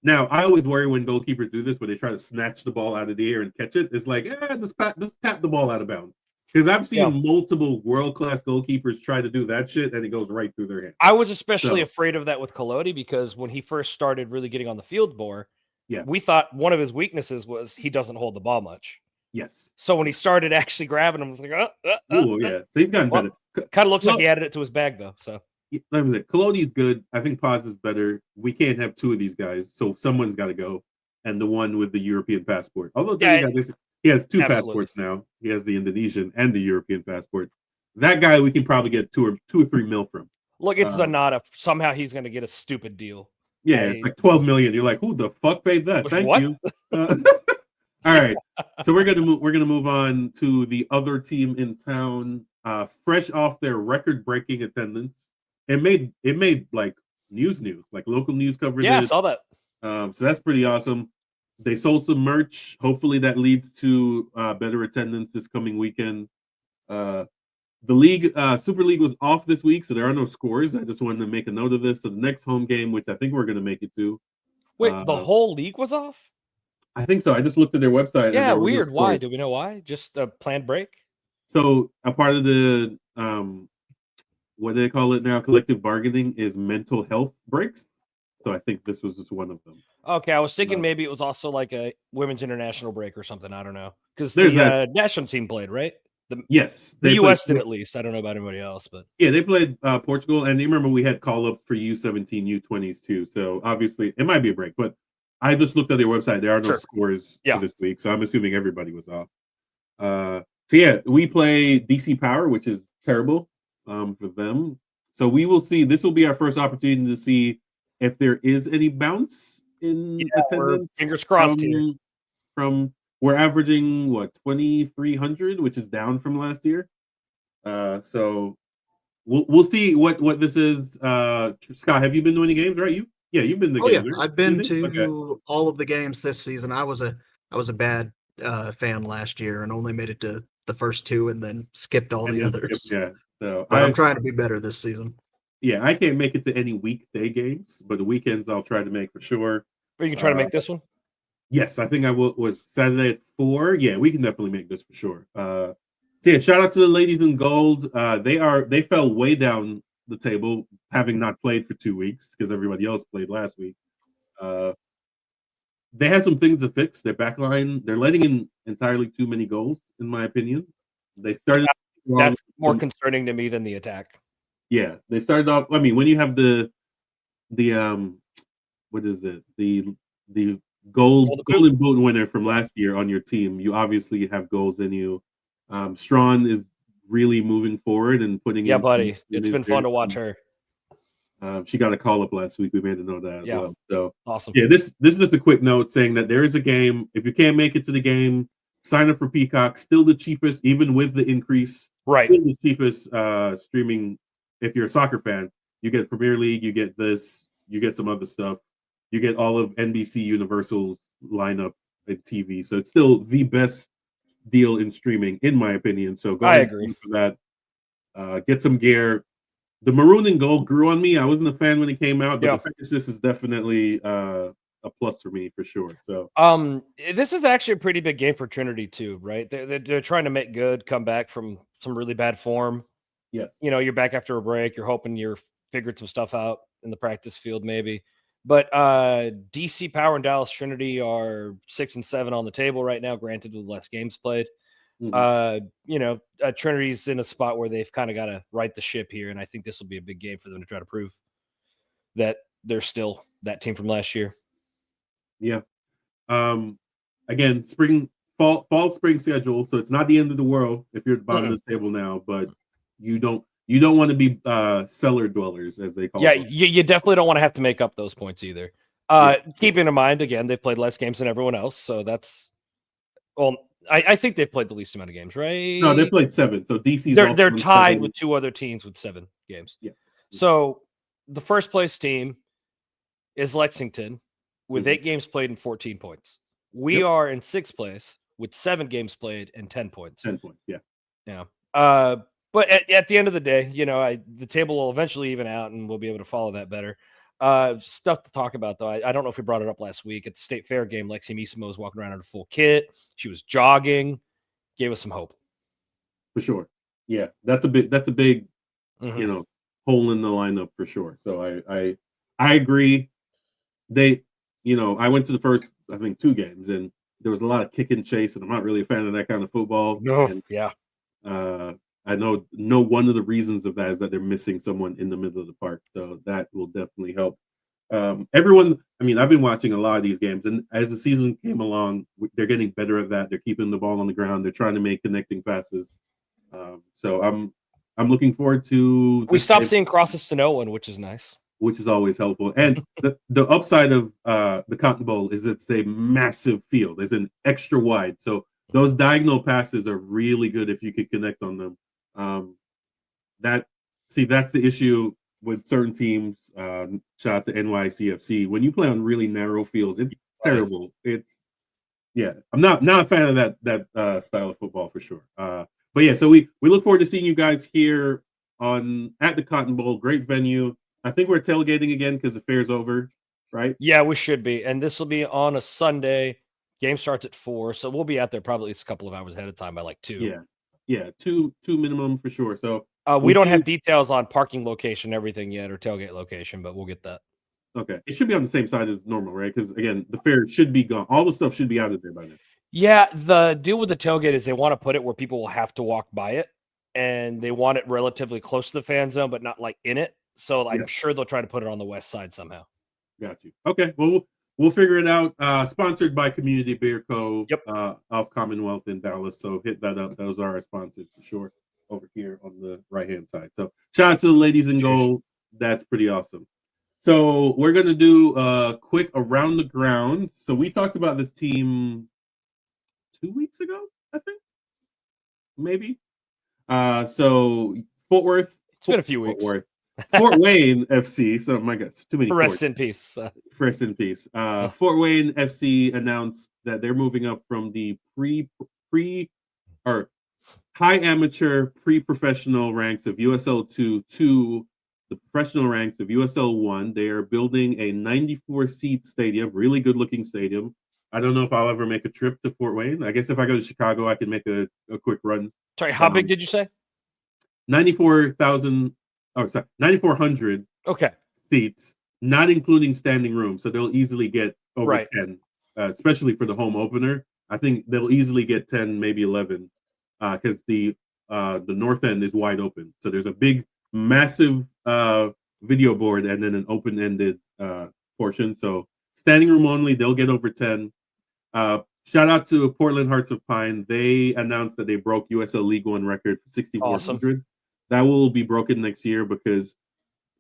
Now, I always worry when goalkeepers do this, where they try to snatch the ball out of the air and catch it. It's like, just tap the ball out of bounds. Because I've seen multiple world-class goalkeepers try to do that shit, and it goes right through their hands. I was especially afraid of that with Collodi, because when he first started really getting on the field more, we thought one of his weaknesses was he doesn't hold the ball much. Yes. So when he started actually grabbing him, I was like, So he's gotten better. Kind of looks like he added it to his bag, though. So like I said, Collodi's good. I think Paz is better. We can't have two of these guys, so someone's got to go. And the one with the European passport. Although he has two passports now. He has the Indonesian and the European passport. That guy we can probably get two or 3 mil from. Look, it's Zanata. Somehow he's going to get a stupid deal. Yeah, it's like 12 million. You're like, who the fuck paid that? Thank you. All right, so we're gonna move on to the other team in town. Fresh off their record-breaking attendance, it made like news, like local news coverage. Yeah, I saw that. So that's pretty awesome. They sold some merch. Hopefully, that leads to better attendance this coming weekend. The league, Super League, was off this week, so there are no scores. I just wanted to make a note of this. So the next home game, which I think we're gonna make it to. Wait, the whole league was off? I think so. I just looked at their website. Yeah, weird. Why? Do we know why? Just a planned break? So a part of the what do they call it now? Collective bargaining is mental health breaks. So I think this was just one of them. Okay, I was thinking maybe it was also like a women's international break or something. I don't know, because the national team played, right? The U.S. did at least. I don't know about anybody else, but they played Portugal, and you remember we had call-ups for U17, U20s too. So obviously it might be a break, but I just looked at their website. There are no scores for this week, so I'm assuming everybody was off. We play DC Power, which is terrible for them. So we will see. This will be our first opportunity to see if there is any bounce in attendance. Fingers crossed here. From we're averaging what 2,300, which is down from last year. So we'll see what this is. Scott, have you been to any games? Right, you've been to Oh yeah, games. Right? I've been Okay. to all of the games this season. I was a bad fan last year and only made it to the first two and then skipped all And the then skip, others. yeah. So But I'm trying to be better this season. I can't make it to any weekday games, but the weekends I'll try to make for sure. Or you can try to make this one. Yes, I think I will. Was Saturday at 4? Yeah, we can definitely make this for sure. So yeah, shout out to the ladies in gold. They fell way down the table, having not played for 2 weeks because everybody else played last week. Uh, they have some things to fix. Their back line, they're letting in entirely too many goals, in my opinion. They started wrong. That's more concerning to me than the attack. Yeah, they started off. I mean, when you have the what is it? The golden boot winner from last year on your team, you obviously have goals in you. Strawn is really moving forward and putting Yeah, in buddy. It's been fun to watch her. She got a call up last week. We made a note of that as well. So awesome. Yeah, this is just a quick note saying that there is a game. If you can't make it to the game, sign up for Peacock. Still the cheapest, even with the increase. Right. Still the cheapest streaming. If you're a soccer fan, you get Premier League, you get this, you get some other stuff, you get all of NBC Universal's lineup at TV. So it's still the best deal in streaming, in my opinion. So go ahead and for that. Get some gear. The maroon and gold grew on me. I wasn't a fan when it came out, but the Pegasus is definitely a plus for me for sure. So this is actually a pretty big game for Trinity too, right? They're trying to make good, come back from some really bad form. Yes. You know, you're back after a break. You're hoping you're figured some stuff out in the practice field, maybe. But DC Power and Dallas Trinity are 6 and 7 on the table right now, granted with less games played. Trinity's in a spot where they've kind of got to right the ship here, and I think this will be a big game for them to try to prove that they're still that team from last year. Yeah. Again, fall, spring schedule, so it's not the end of the world if you're at the bottom of the table now, but you don't want to be cellar dwellers, as they call them. You definitely don't want to have to make up those points either. Keeping in mind, again, they played less games than everyone else, so that's I think they've played the least amount of games, right? No, they played 7. So DC's they're tied with 2 other teams with 7 games. Yeah. So the first place team is Lexington with 8 games played and 14 points. We are in 6th place with 7 games played and 10 points. 10 points, yeah. Yeah. But at the end of the day, the table will eventually even out and we'll be able to follow that better. Stuff to talk about, though. I don't know if we brought it up last week. At the State Fair game, Lexi Misimo was walking around in a full kit. She was jogging. Gave us some hope. For sure. Yeah, that's a big hole in the lineup for sure. So I agree. I went to the first, I think, 2 games, and there was a lot of kick and chase, and I'm not really a fan of that kind of football. No, and, yeah. I know one of the reasons of that is that they're missing someone in the middle of the park, so that will definitely help. Everyone, I mean, I've been watching a lot of these games, and as the season came along, they're getting better at that. They're keeping the ball on the ground. They're trying to make connecting passes. So I'm looking forward to. We stopped seeing crosses to no one, which is nice. Which is always helpful. And the upside of the Cotton Bowl is it's a massive field. It's an extra wide. So those diagonal passes are really good if you could connect on them. That's the issue with certain teams. Shout out to NYCFC. When you play on really narrow fields, it's terrible. I'm not a fan of that style of football for sure. But yeah, so we look forward to seeing you guys here at the Cotton Bowl. Great venue. I think we're tailgating again because the fair's over, right? Yeah, we should be. And this will be on a Sunday. Game starts at 4, so we'll be out there probably a couple of hours ahead of time by like 2. Yeah, two minimum for sure. So we don't have details on parking location, everything yet, or tailgate location, but we'll get that. Okay, it should be on the same side as normal, right? Because again, the fair should be gone. All the stuff should be out of there by now. Yeah, the deal with the tailgate is they want to put it where people will have to walk by it, and they want it relatively close to the fan zone, but not like in it. So I'm sure they'll try to put it on the west side somehow. Got you. Okay, well, we'll figure it out. Sponsored by Community Beer Co. Of Commonwealth in Dallas. So hit that up. Those are our sponsors for sure over here on the right-hand side. So shout out to the ladies in gold. That's pretty awesome. So we're going to do a quick around the ground. So we talked about this team 2 weeks ago, I think, maybe. So Fort Worth. It's been a few Fort weeks. Worth. Fort Wayne FC. So my God, too many. Rest in peace. Rest in peace. Fort Wayne FC announced that they're moving up from the pre or high amateur pre-professional ranks of USL 2 to the professional ranks of USL 1. They are building a 94-seat stadium, really good-looking stadium. I don't know if I'll ever make a trip to Fort Wayne. I guess if I go to Chicago, I can make a quick run. Sorry, how big did you say? 94,000. Oh, sorry, 9,400. Okay. Seats, not including standing room. So they'll easily get over 10, especially for the home opener. I think they'll easily get 10, maybe 11, because the north end is wide open. So there's a big, massive video board and then an open-ended portion. So standing room only, they'll get over 10. Shout out to Portland Hearts of Pine. They announced that they broke USL League One record for 6,400. Awesome. That will be broken next year because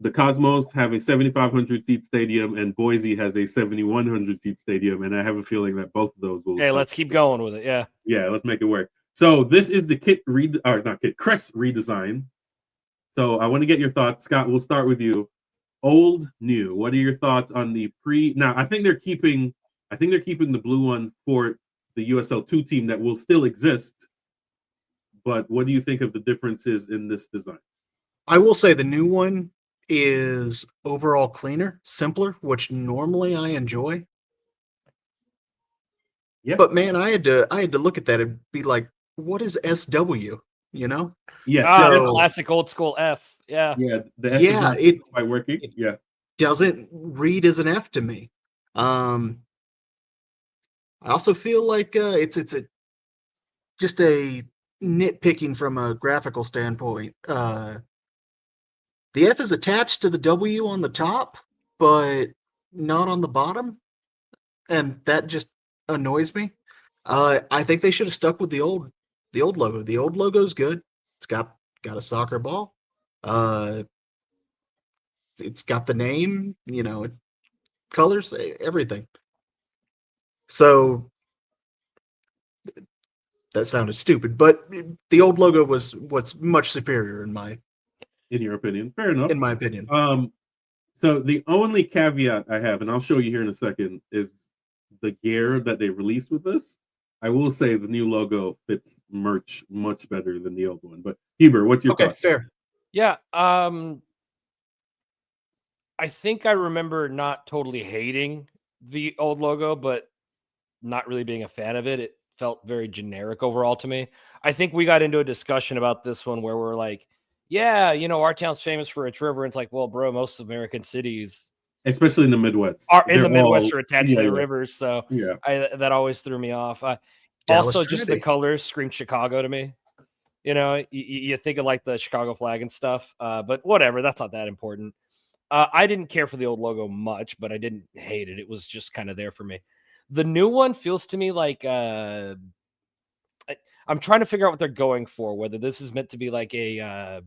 the Cosmos have a 7,500 seat stadium and Boise has a 7,100 seat stadium, and I have a feeling that both of those will. Hey, let's keep going with it. Yeah, let's make it work. So this is the Crest redesign. So I want to get your thoughts, Scott. We'll start with you. Old, new. What are your thoughts on the pre? Now I think they're keeping the blue one for the USL 2 team that will still exist. But what do you think of the differences in this design? I will say the new one is overall cleaner, simpler, which normally I enjoy. Yeah. But man, I had to look at that and be like, what is SW? You know? Yeah. So, classic old school F. Yeah. Yeah. The F is not quite working. Yeah. Doesn't read as an F to me. I also feel like it's just a nitpicking from a graphical standpoint. The F is attached to the W on the top, but not on the bottom, and that just annoys me. I think they should have stuck with the old logo. The old logo is good. It's got a soccer ball. It's got the name, colors, everything. So that sounded stupid, but the old logo was what's much superior in your opinion. Fair enough. In my opinion. So the only caveat I have, and I'll show you here in a second, is the gear that they released with this. I will say the new logo fits merch much better than the old one. But Heber, what's your thought? Fair. Yeah. I think I remember not totally hating the old logo, but not really being a fan of it. It felt very generic overall to me. I think we got into a discussion about this one where we're like, yeah, our town's famous for its river. And it's like, well, bro, most American cities, especially in the Midwest, are attached to their rivers. So yeah, that always threw me off. Also, Trinity. just the colors scream Chicago to me. You think of like the Chicago flag and stuff, but whatever. That's not that important. I didn't care for the old logo much, but I didn't hate it. It was just kind of there for me. The new one feels to me like I'm trying to figure out what they're going for, whether this is meant to be like a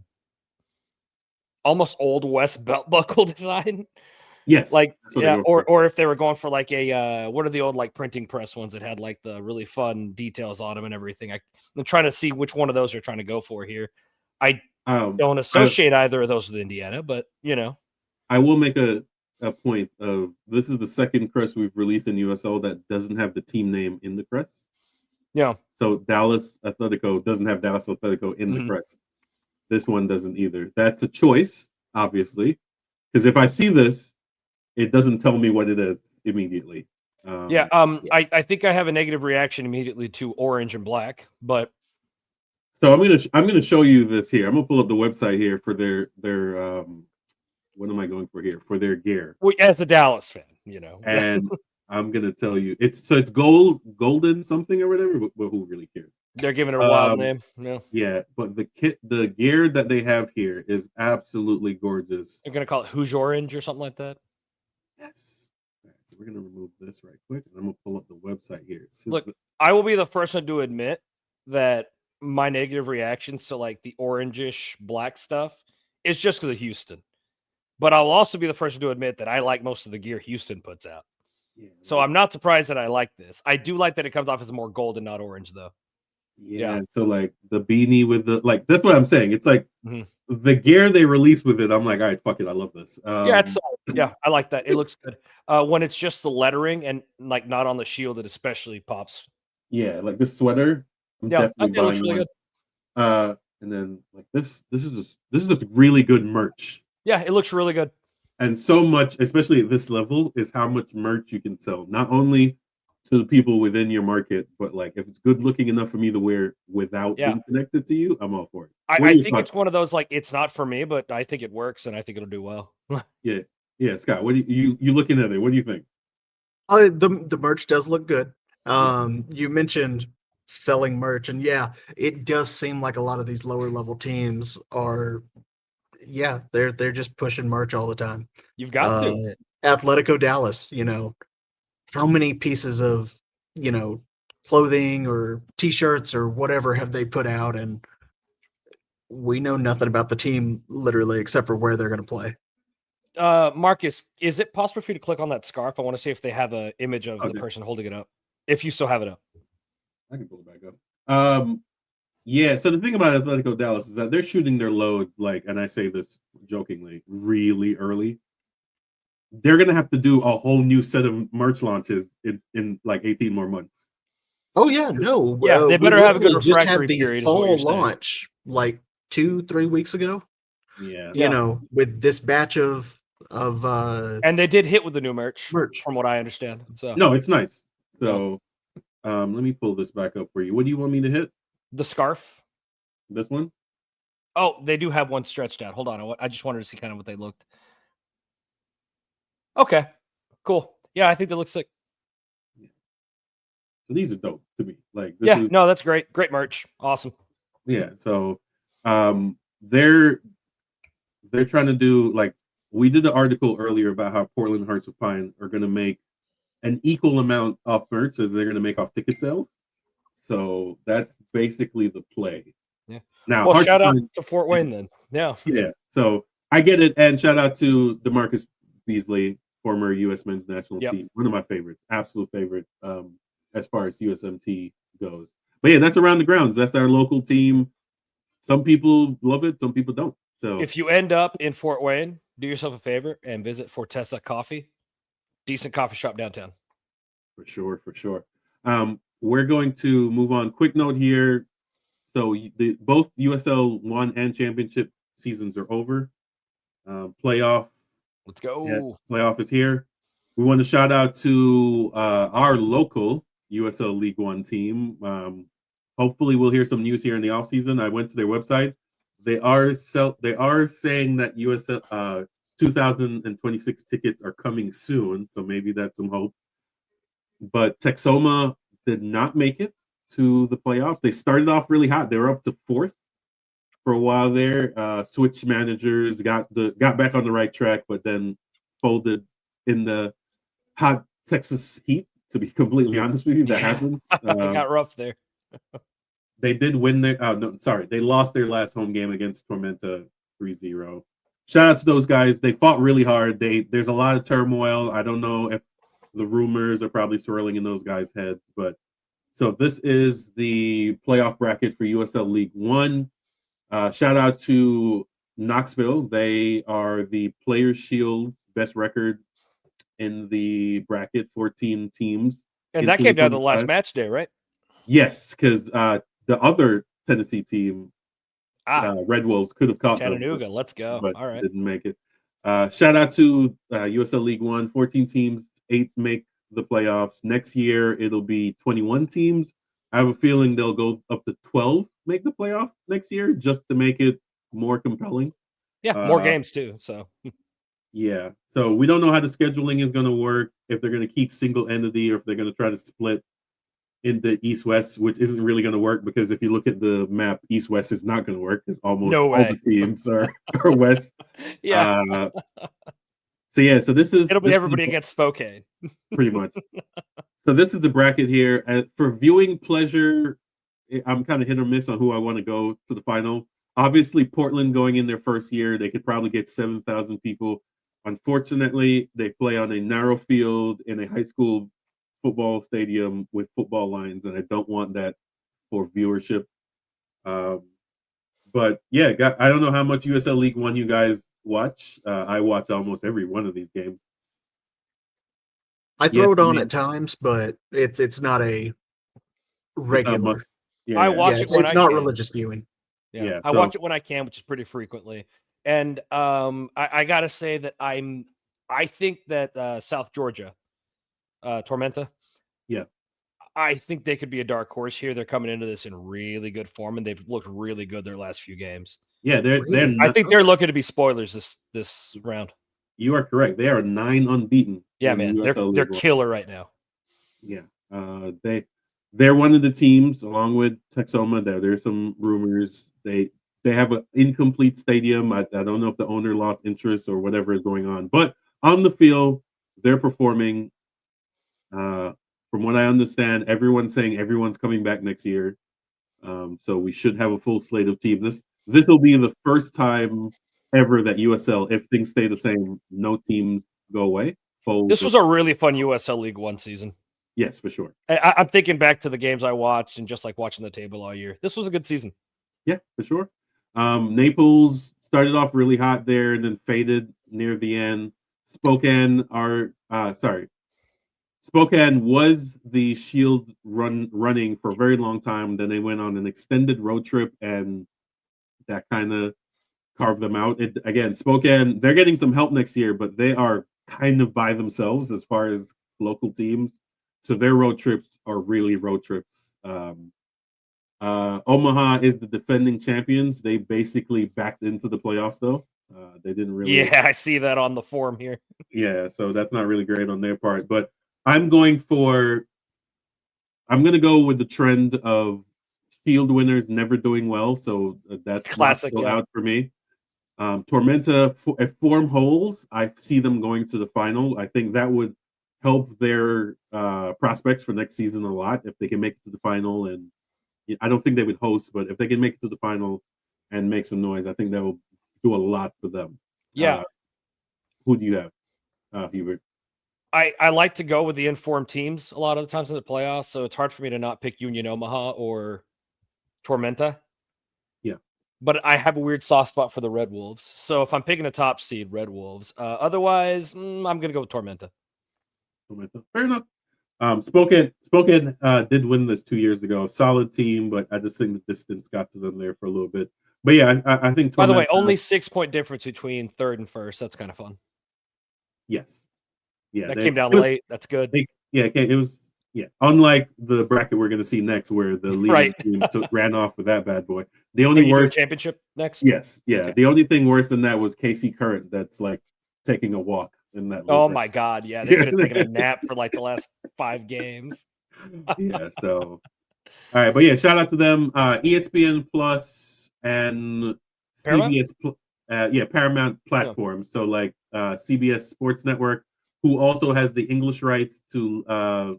almost old West belt buckle design. Yes. Like, yeah, or if they were going for like a what are the old like printing press ones that had like the really fun details on them and everything. I'm trying to see which one of those they're trying to go for here. I don't associate either of those with Indiana, but I will make a point of this is the second crest we've released in USL that doesn't have the team name in the crest. Yeah. So Dallas Atletico doesn't have Dallas Atletico in the crest. This one doesn't either. That's a choice, obviously, because if I see this, it doesn't tell me what it is immediately. I think I have a negative reaction immediately to orange and black, but so I'm gonna show you this here. I'm gonna pull up the website here for their what am I going for here? For their gear. Well, as a Dallas fan, And I'm gonna tell you, it's golden something or whatever, but who really cares? They're giving it a wild name. Yeah, but the gear that they have here is absolutely gorgeous. They're gonna call it Who's Orange or something like that. Yes. Right, so we're gonna remove this right quick, and I'm gonna pull up the website here. Look, I will be the first one to admit that my negative reactions to like the orangish black stuff is just because of Houston. But I'll also be the first to admit that I like most of the gear Houston puts out. So I'm not surprised that I like this. I do like that it comes off as more gold and not orange, though. Yeah. So like the beanie with the that's what I'm saying. It's like the gear they release with it. I'm like, all right, fuck it, I love this. Yeah, I like that. It looks good. When it's just the lettering and like not on the shield, it especially pops. Yeah, like this sweater. I'm definitely buying really one. good. And then like this is just really good merch. Yeah, it looks really good. And so much, especially at this level, is how much merch you can sell. Not only to the people within your market, but like if it's good looking enough for me to wear without being connected to you, I'm all for it. I think it's one of those like it's not for me, but I think it works and I think it'll do well. Yeah, Scott. What do you looking at it? What do you think? The merch does look good. You mentioned selling merch, and yeah, it does seem like a lot of these lower level teams are, they're just pushing merch all the time. You've got to. Atletico Dallas, how many pieces of, clothing or t-shirts or whatever have they put out, and we know nothing about the team literally except for where they're going to play. Marcus, is it possible for you to click on that scarf? I want to see if they have an image of the person holding it up. If you still have it up. I can pull it back up. Yeah, so the thing about Atletico Dallas is that they're shooting their load, like, and I say this jokingly, really early. They're gonna have to do a whole new set of merch launches in like 18 more months. Oh yeah, no. Yeah, they better have a good refractory just had period. The fall launch like 2-3 weeks ago. Yeah. With this batch of and they did hit with the new merch from what I understand. So no, it's nice. So let me pull this back up for you. What do you want me to hit? The scarf. This one? Oh, they do have one stretched out. Hold on. I just wanted to see kind of what they looked. Okay, cool. Yeah, I think they look sick. So these are dope to me. Like, no, that's great. Great merch. Awesome. Yeah. So, they're trying to do like we did the article earlier about how Portland Hearts of Pine are going to make an equal amount off merch as they're going to make off ticket sales. So that's basically the play. Yeah. Now, well, shout out to Fort Wayne then. Yeah. Yeah. So I get it, and shout out to DeMarcus Beasley, former U.S. men's national team, one of my favorites, absolute favorite, as far as USMT goes. But yeah, that's around the grounds. That's our local team. Some people love it, some people don't. So if you end up in Fort Wayne, do yourself a favor and visit Fortessa Coffee. Decent coffee shop downtown. For sure. We're going to move on. Quick note here. So both USL 1 and championship seasons are over. Playoff. Let's go. Yeah, playoff is here. We want to shout out to our local USL League One team. Hopefully, we'll hear some news here in the offseason. I went to their website. They are saying that USL 2026 tickets are coming soon, so maybe that's some hope. But Texoma did not make it to the playoffs. They started off really hot. They were up to 4th for a while there. Switched managers, got back on the right track, but then folded in the hot Texas heat. To be completely honest with you, that happens. It got rough there. They did win their. They lost their last home game against Tormenta 3-0. Shout out to those guys. They fought really hard. There's a lot of turmoil. I don't know if the rumors are probably swirling in those guys' heads, but so this is the playoff bracket for USL League One. Shout out to Knoxville. They are the Players Shield best record in the bracket, 14 teams. And that came down to the last match day, right? Yes, because the other Tennessee team, Red Wolves, could have caught Chattanooga. them, let's go. But all right. Didn't make it. Shout out to USL League One, 14 teams, 8 make the playoffs. Next year, it'll be 21 teams. I have a feeling they'll go up to 12 make the playoff next year just to make it more compelling. Yeah, more games too. So yeah. So we don't know how the scheduling is going to work, if they're going to keep single entity or if they're going to try to split into East-West, which isn't really going to work because if you look at the map, East-West is not going to work because almost all the teams are West. Yeah. So this is... It'll be everybody against Spokane. Pretty much. So this is the bracket here. For viewing pleasure, I'm kind of hit or miss on who I want to go to the final. Obviously, Portland going in their first year, they could probably get 7,000 people. Unfortunately, they play on a narrow field in a high school football stadium with football lines, and I don't want that for viewership. Um, but yeah, I don't know how much USL League One you guys watch. I watch almost every one of these games. I Yes, throw it I on mean, at times, but it's not a it's not regular. much. Yeah, I yeah, watch Yeah, it when it's I not can. religious viewing. Yeah, yeah. I So watch it when I can, which is pretty frequently. And I gotta say that I think that South Georgia, Tormenta, yeah, I think they could be a dark horse here. They're coming into this in really good form, and they've looked really good their last few games. yeah. They're Really? I not, think they're looking to be spoilers this round. you are correct. They are 9 unbeaten Yeah, in man, USL they're League One. killer right now. Yeah, they're one of the teams along with Texoma. There's some rumors they have an incomplete stadium. I don't know if the owner lost interest or whatever is going on, but on the field they're performing. Uh, from what I understand, everyone's saying everyone's coming back next year, so we should have a full slate of teams. This will be the first time ever that USL, if things stay the same, no teams go away. This was a really fun USL League One season. Yes, for sure. I'm thinking back to the games I watched and just like watching the table all year. This was a good season. Yeah, for sure. Naples started off really hot there and then faded near the end. Spokane Spokane was the Shield running for a very long time. Then they went on an extended road trip, and that kind of carved them out. Again, Spokane, they're getting some help next year, but they are kind of by themselves as far as local teams. So their road trips are really road trips. Omaha is the defending champions. They basically backed into the playoffs, though. They didn't really. Yeah, I see that on the form here. Yeah, so that's not really great on their part. But I'm going to go with the trend of Shield winners never doing well. So that's Classic, not yeah. out for me. Tormenta, if form holds, I see them going to the final. I think that would help their prospects for next season a lot if they can make it to the final. And I don't think they would host, but if they can make it to the final and make some noise, I think that will do a lot for them. Yeah. Who do you have, Hubert? I like to go with the informed teams a lot of the times in the playoffs, so it's hard for me to not pick Union Omaha or Tormenta. Yeah. But I have a weird soft spot for the Red Wolves. So if I'm picking a top seed, Red Wolves. Otherwise, I'm going to go with Tormenta. Fair enough. Spokane did win this 2 years ago. Solid team, but I just think the distance got to them there for a little bit. But yeah, I think Tormenta, by the way, only 6-point difference between third and first. That's kind of fun. Yes. Yeah. That came down late. That's good. It was. Yeah. Unlike the bracket we're going to see next, where the leading team ran off with that bad boy. The only worst championship next. Yes. Yeah. Okay. The only thing worse than that was KC Current. That's like taking a walk in that. Oh my God. Yeah. They could have taken a nap for like the last 5 games. Yeah. So, all right. But yeah, shout out to them. ESPN Plus and Paramount? CBS, Paramount platforms. So like CBS Sports Network, who also has the English rights to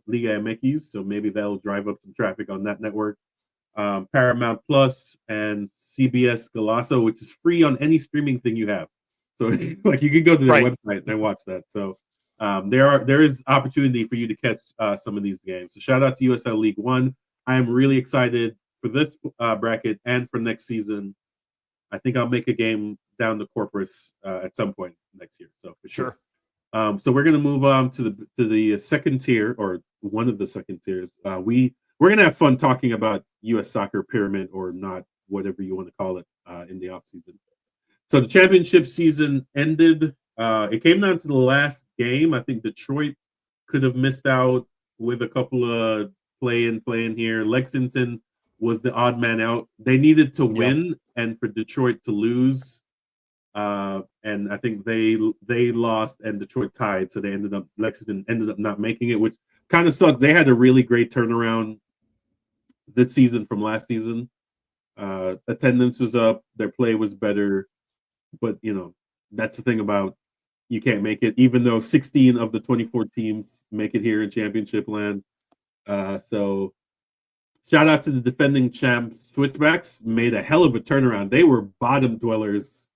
Liga MX. So maybe that'll drive up some traffic on that network. Paramount Plus and CBS Golazo, which is free on any streaming thing you have. So like you can go to their website and watch that. So there is opportunity for you to catch some of these games. So shout out to USL League One. I am really excited for this bracket and for next season. I think I'll make a game down to Corpus at some point next year. So for sure. So we're gonna move on to the second tier, or one of the second tiers. We're gonna have fun talking about U.S. soccer pyramid or not, whatever you want to call it, in the off season. So the championship season ended. It came down to the last game. I think Detroit could have missed out with a couple of play-in here. Lexington was the odd man out. They needed to win and for Detroit to lose. And I think they lost and Detroit tied. So Lexington ended up not making it, which kind of sucks. They had a really great turnaround this season from last season. Attendance was up, their play was better, but that's the thing about you can't make it, even though 16 of the 24 teams make it here in championship land. So shout out to the defending champ Switchbacks, made a hell of a turnaround. They were bottom dwellers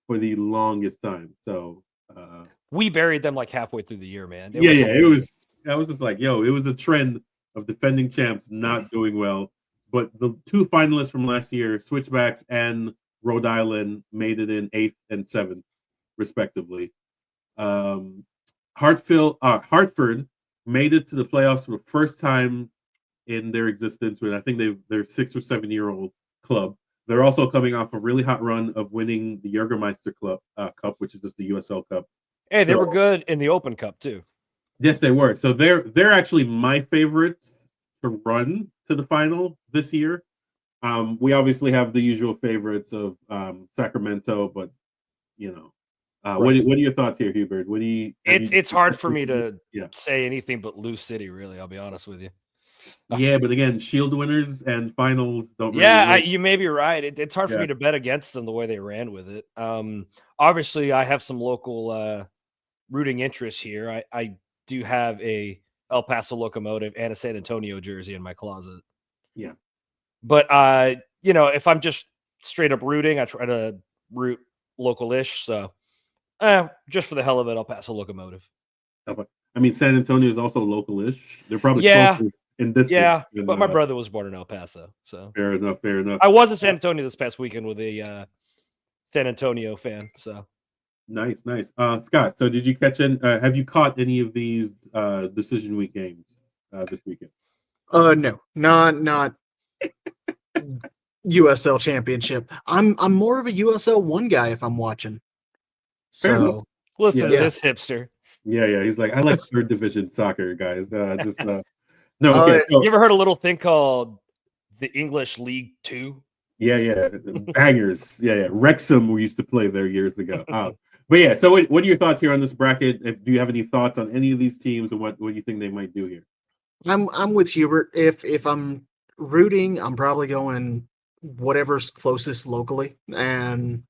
for the longest time. So We buried them like halfway through the year, man. It was. I was just like, yo, it was a trend of defending champs not doing well. But the two finalists from last year, Switchbacks and Rhode Island, made it in 8th and 7th, respectively. Hartford made it to the playoffs for the first time in their existence. With I think they're 6 or 7 year old club. They're also coming off a really hot run of winning the Jägermeister Cup, which is just the USL Cup. Hey, they were good in the Open Cup too. Yes, they were. So they're actually my favorites to run to the final this year. We obviously have the usual favorites of Sacramento, but you know, right. What are your thoughts here, Hubert? It's hard for me to say anything but Lou City. Really, I'll be honest with you. Yeah, but again, Shield winners and finals don't. Really you may be right. It's hard for me to bet against them the way they ran with it. Obviously, I have some local rooting interests here. I do have a El Paso Locomotive and a San Antonio jersey in my closet. Yeah, but if I'm just straight up rooting, I try to root local-ish. So, just for the hell of it, El Paso Locomotive. I mean, San Antonio is also local-ish. They're probably closer in this. But my brother was born in El Paso, so fair enough. I was in San Antonio this past weekend with a San Antonio fan. So nice. Scott, so did you catch have you caught any of these decision week games this weekend? No, not USL Championship. I'm more of a USL 1 guy if I'm watching. So listen to this hipster. Yeah. He's like, I like 3rd division soccer, guys. No. Okay. You ever heard a little thing called the English League 2? Yeah. Bangers. Yeah. Wrexham, we used to play there years ago. But yeah. So, what are your thoughts here on this bracket? Do you have any thoughts on any of these teams, and what do you think they might do here? I'm with Hubert. If I'm rooting, I'm probably going whatever's closest locally. And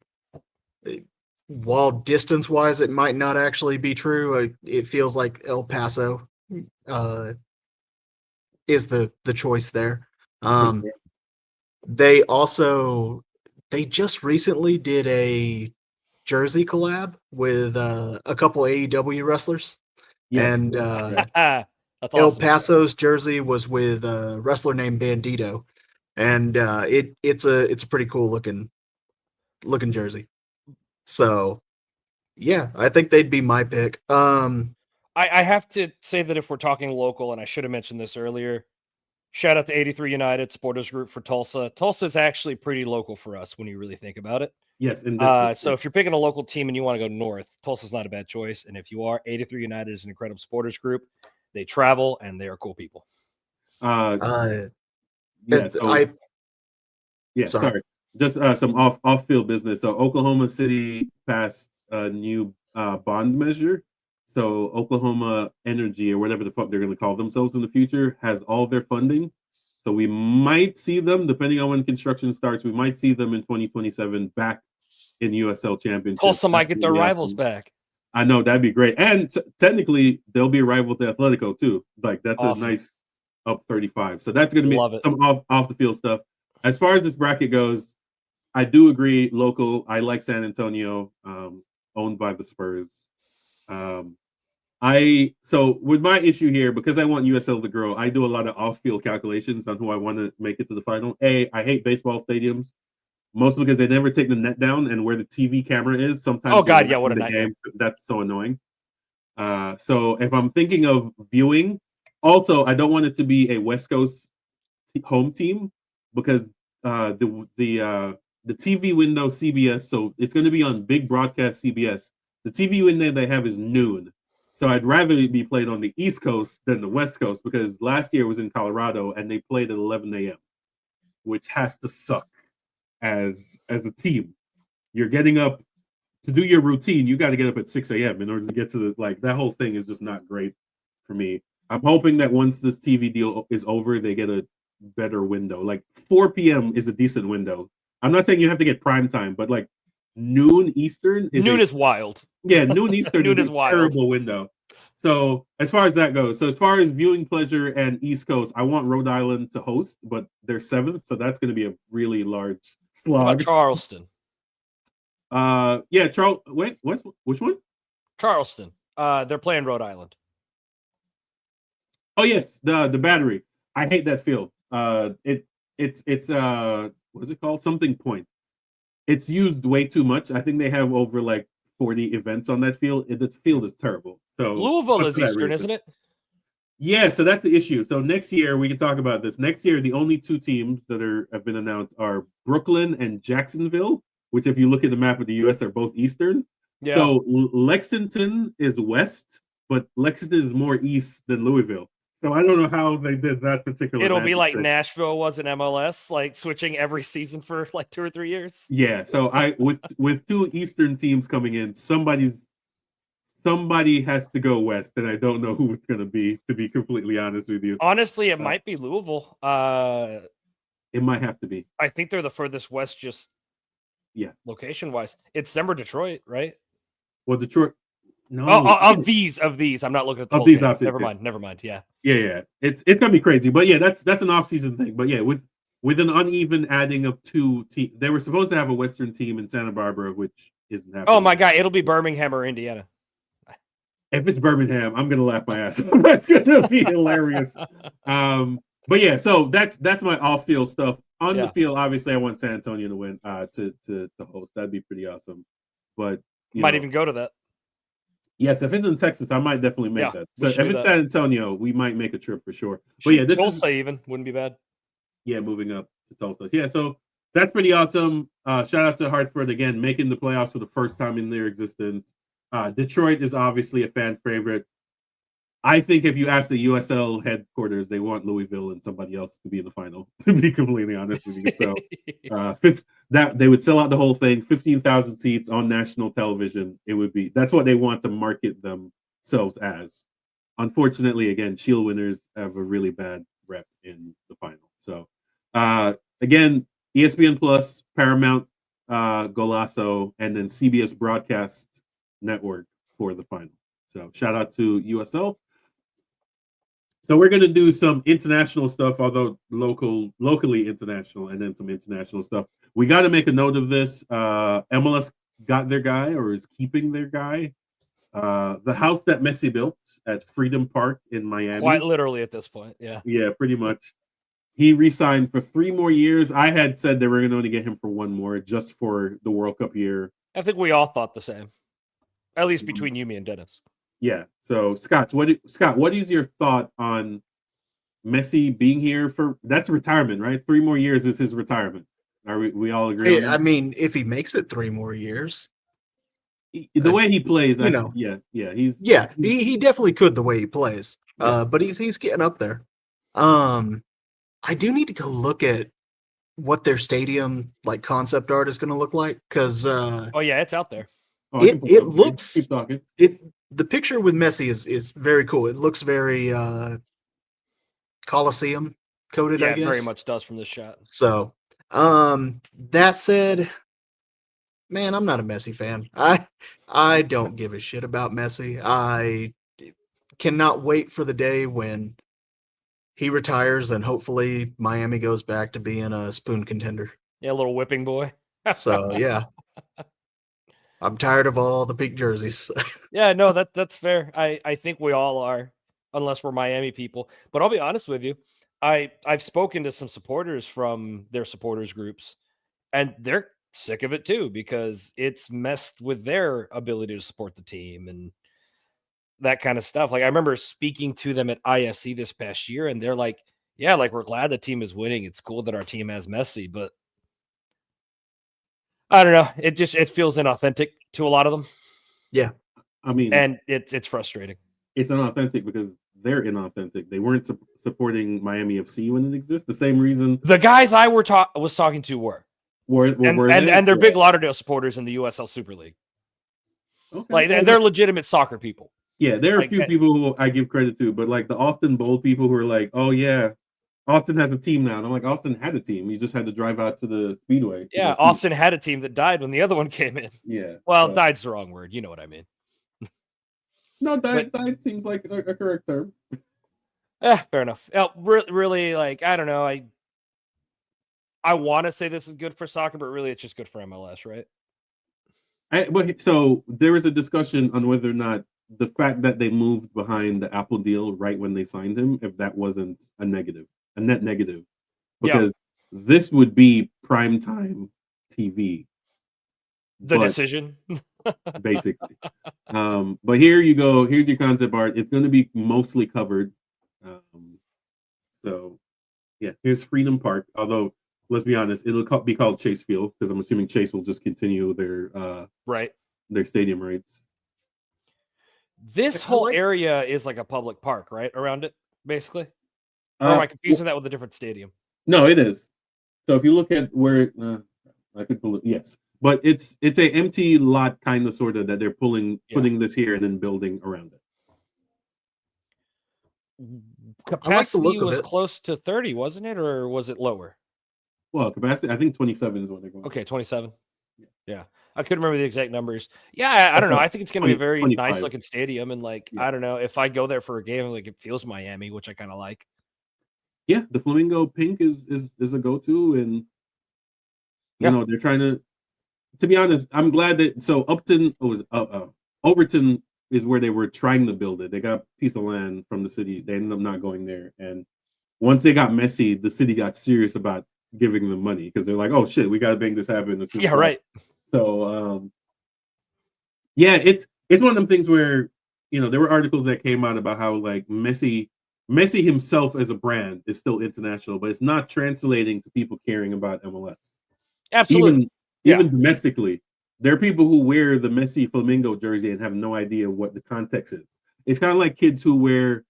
while distance-wise it might not actually be true, it feels like El Paso is the choice there. They just recently did a jersey collab with a couple AEW wrestlers. Yes. And That's El awesome. Paso's jersey was with a wrestler named Bandito, and it's a pretty cool looking jersey. So, yeah, I think they'd be my pick. I have to say that if we're talking local, and I should have mentioned this earlier, shout out to 83 United Supporters Group for Tulsa. Tulsa is actually pretty local for us when you really think about it. Yes, so if you're picking a local team and you want to go north, Tulsa's not a bad choice. And if you are, 83 United is an incredible supporters group. They travel and they are cool people. Sorry. Just some off-field business. So Oklahoma City passed a new bond measure. So Oklahoma Energy, or whatever the fuck they're going to call themselves in the future, has all their funding. So we might see them, depending on when construction starts, we might see them in 2027 back in USL Championship. Tulsa might get their rivals back. I know, that'd be great. And technically, they'll be a rival to Atletico, too. Like, that's awesome. A nice up 35. So that's going to be some off-the-field stuff. As far as this bracket goes, I do agree, local. I like San Antonio, owned by the Spurs. So with my issue here, because I want USL to grow, I do a lot of off-field calculations on who I want to make it to the final. I hate baseball stadiums, mostly because they never take the net down, and where the TV camera is, sometimes what a nightmare. That's so annoying. So if I'm thinking of viewing, also I don't want it to be a West Coast home team, because the TV window CBS, so it's going to be on big broadcast CBS. The TV window they have is noon. So I'd rather it be played on the East Coast than the West Coast, because last year it was in Colorado and they played at 11 a.m., which has to suck as a team. You're getting up to do your routine. You got to get up at 6 a.m. in order to get to that whole thing is just not great for me. I'm hoping that once this TV deal is over, they get a better window. Like 4 p.m. is a decent window. I'm not saying you have to get prime time, but like noon Eastern is wild. Yeah, noon Eastern is a terrible window. So as far as that goes, so as far as viewing pleasure and East Coast, I want Rhode Island to host, but they're 7th, so that's going to be a really large slog. What about Charleston? Yeah, which one? Charleston. They're playing Rhode Island. Oh yes, the Battery. I hate that field. It's what is it called? Something Point. It's used way too much. I think they have over like 40 events on that field. The field is terrible. So Louisville but is for that Eastern, reason. isn't it? Yeah, so that's the issue. So next year we can talk about this. Next year, the only two teams that have been announced are Brooklyn and Jacksonville, which, if you look at the map of the U.S., are both Eastern. Yeah. So Lexington is West, but Lexington is more East than Louisville. So I don't know how they did that particular. It'll be magic like trick. Nashville was in MLS, like switching every season for like 2 or 3 years. Yeah. So with two Eastern teams coming in, somebody has to go West, and I don't know who it's going to be. To be completely honest with you, Honestly, it might be Louisville. it might have to be. I think they're the furthest west, just location wise. It's them or Detroit, right? Well, Detroit. No, of these, I'm not looking at the Of whole these game. options, Never mind. Yeah. Yeah. It's gonna be crazy, but yeah, that's an off-season thing. But yeah, with an uneven adding of two teams, they were supposed to have a Western team in Santa Barbara, which isn't happening. Oh my God, it'll be Birmingham or Indiana. If it's Birmingham, I'm gonna laugh my ass off. That's gonna be hilarious. But yeah, so that's my off-field stuff. On the field, obviously, I want San Antonio to win to host. That'd be pretty awesome. But might even go to that. Yes, if it's in Texas, I might definitely make that. So if it's San Antonio, we might make a trip for sure. But yeah, this Tulsa even wouldn't be bad. Yeah, moving up to Tulsa. Yeah, so that's pretty awesome. Shout out to Hartford again, making the playoffs for the first time in their existence. Detroit is obviously a fan favorite. I think if you ask the USL headquarters, they want Louisville and somebody else to be in the final. To be completely honest with you, so that they would sell out the whole thing, 15,000 seats on national television. It would be that's what they want to market themselves as. Unfortunately, again, Shield winners have a really bad rep in the final. So again, ESPN Plus, Paramount, Golazo, and then CBS Broadcast Network for the final. So shout out to USL. So we're gonna do some international stuff, although locally international, and then some international stuff. We got to make a note of this. MLS got their guy, or is keeping their guy. The house that Messi built at Freedom Park in Miami. Quite literally at this point, yeah. Yeah, pretty much. He re-signed for 3 more years. I had said they were going to only get him for 1 more, just for the World Cup year. I think we all thought the same, at least between you, me, and Dennis. Yeah. So Scott, what is your thought on Messi being here for? That's retirement, right? 3 more years is his retirement. Are we all agree on that? I mean, if he makes it 3 more years, the way he plays, you know, he definitely could the way he plays. Yeah. But he's getting up there. I do need to go look at what their stadium like concept art is going to look like, because oh yeah, it's out there. It looks keep talking. The picture with Messi is very cool. It looks very Coliseum coded, Yeah, I guess. it very much does from this shot. So, that said, man, I'm not a Messi fan. I don't give a shit about Messi. I cannot wait for the day when he retires and hopefully Miami goes back to being a spoon contender. Yeah, a little whipping boy. So, yeah. I'm tired of all the pink jerseys. Yeah, no, that's fair. I think we all are, unless we're Miami people. But I'll be honest with you. I've spoken to some supporters from their supporters groups, and they're sick of it too, because it's messed with their ability to support the team and that kind of stuff. Like, I remember speaking to them at ISC this past year, and they're like, yeah, like, we're glad the team is winning. It's cool that our team has Messi, but I don't know. It feels inauthentic to a lot of them. Yeah. I mean, and it's frustrating. It's inauthentic because they're inauthentic. They weren't supporting Miami FC when it exists. The same reason the guys I was talking to were they're big Lauderdale supporters in the USL Super League. Okay. Like, they're legitimate soccer people. Yeah, there are a few people who I give credit to, but like the Austin Bold people who are like, oh yeah, Austin has a team now. And I'm like, Austin had a team. You just had to drive out to the Speedway. Yeah, Austin had a team that died when the other one came in. Yeah. Well, died's the wrong word. You know what I mean. No, died seems like a correct term. Yeah, fair enough. Really, like, I don't know. I want to say this is good for soccer, but really it's just good for MLS, right? But so there was a discussion on whether or not the fact that they moved behind the Apple deal right when they signed him, if that wasn't a net negative, because this would be primetime TV. The decision, basically. But here you go. Here's your concept art. It's going to be mostly covered. So yeah, here's Freedom Park. Although let's be honest, it'll be called Chase Field because I'm assuming Chase will just continue their their stadium rights. This whole area is like a public park, right? Around it, basically. Or am I confusing that with a different stadium? No, it is. So if you look at where I could pull it, yes, but it's a empty lot, kind of, sort of, that they're putting this here and then building around it. Capacity was close to 30, wasn't it, or was it lower? Well, capacity, I think 27 is what they're going. Okay, 27. Yeah. I couldn't remember the exact numbers. Yeah, I don't know. I think it's going to be a very 25. Nice looking stadium, and I don't know, if I go there for a game, like, it feels Miami, which I kind of like. Yeah, the flamingo pink is a go-to, and you know they're trying to be honest, I'm glad that Overton is where they were trying to build it. They got a piece of land from the city. They ended up not going there, and once they got messy, the city got serious about giving them money because they're like, "Oh shit, we got to make this happen." Yeah, right. So, yeah, it's one of them things where there were articles that came out about how like Messi himself as a brand is still international, but it's not translating to people caring about MLS. Absolutely. Even domestically, there are people who wear the Messi Flamingo jersey and have no idea what the context is. It's kind of like kids who wear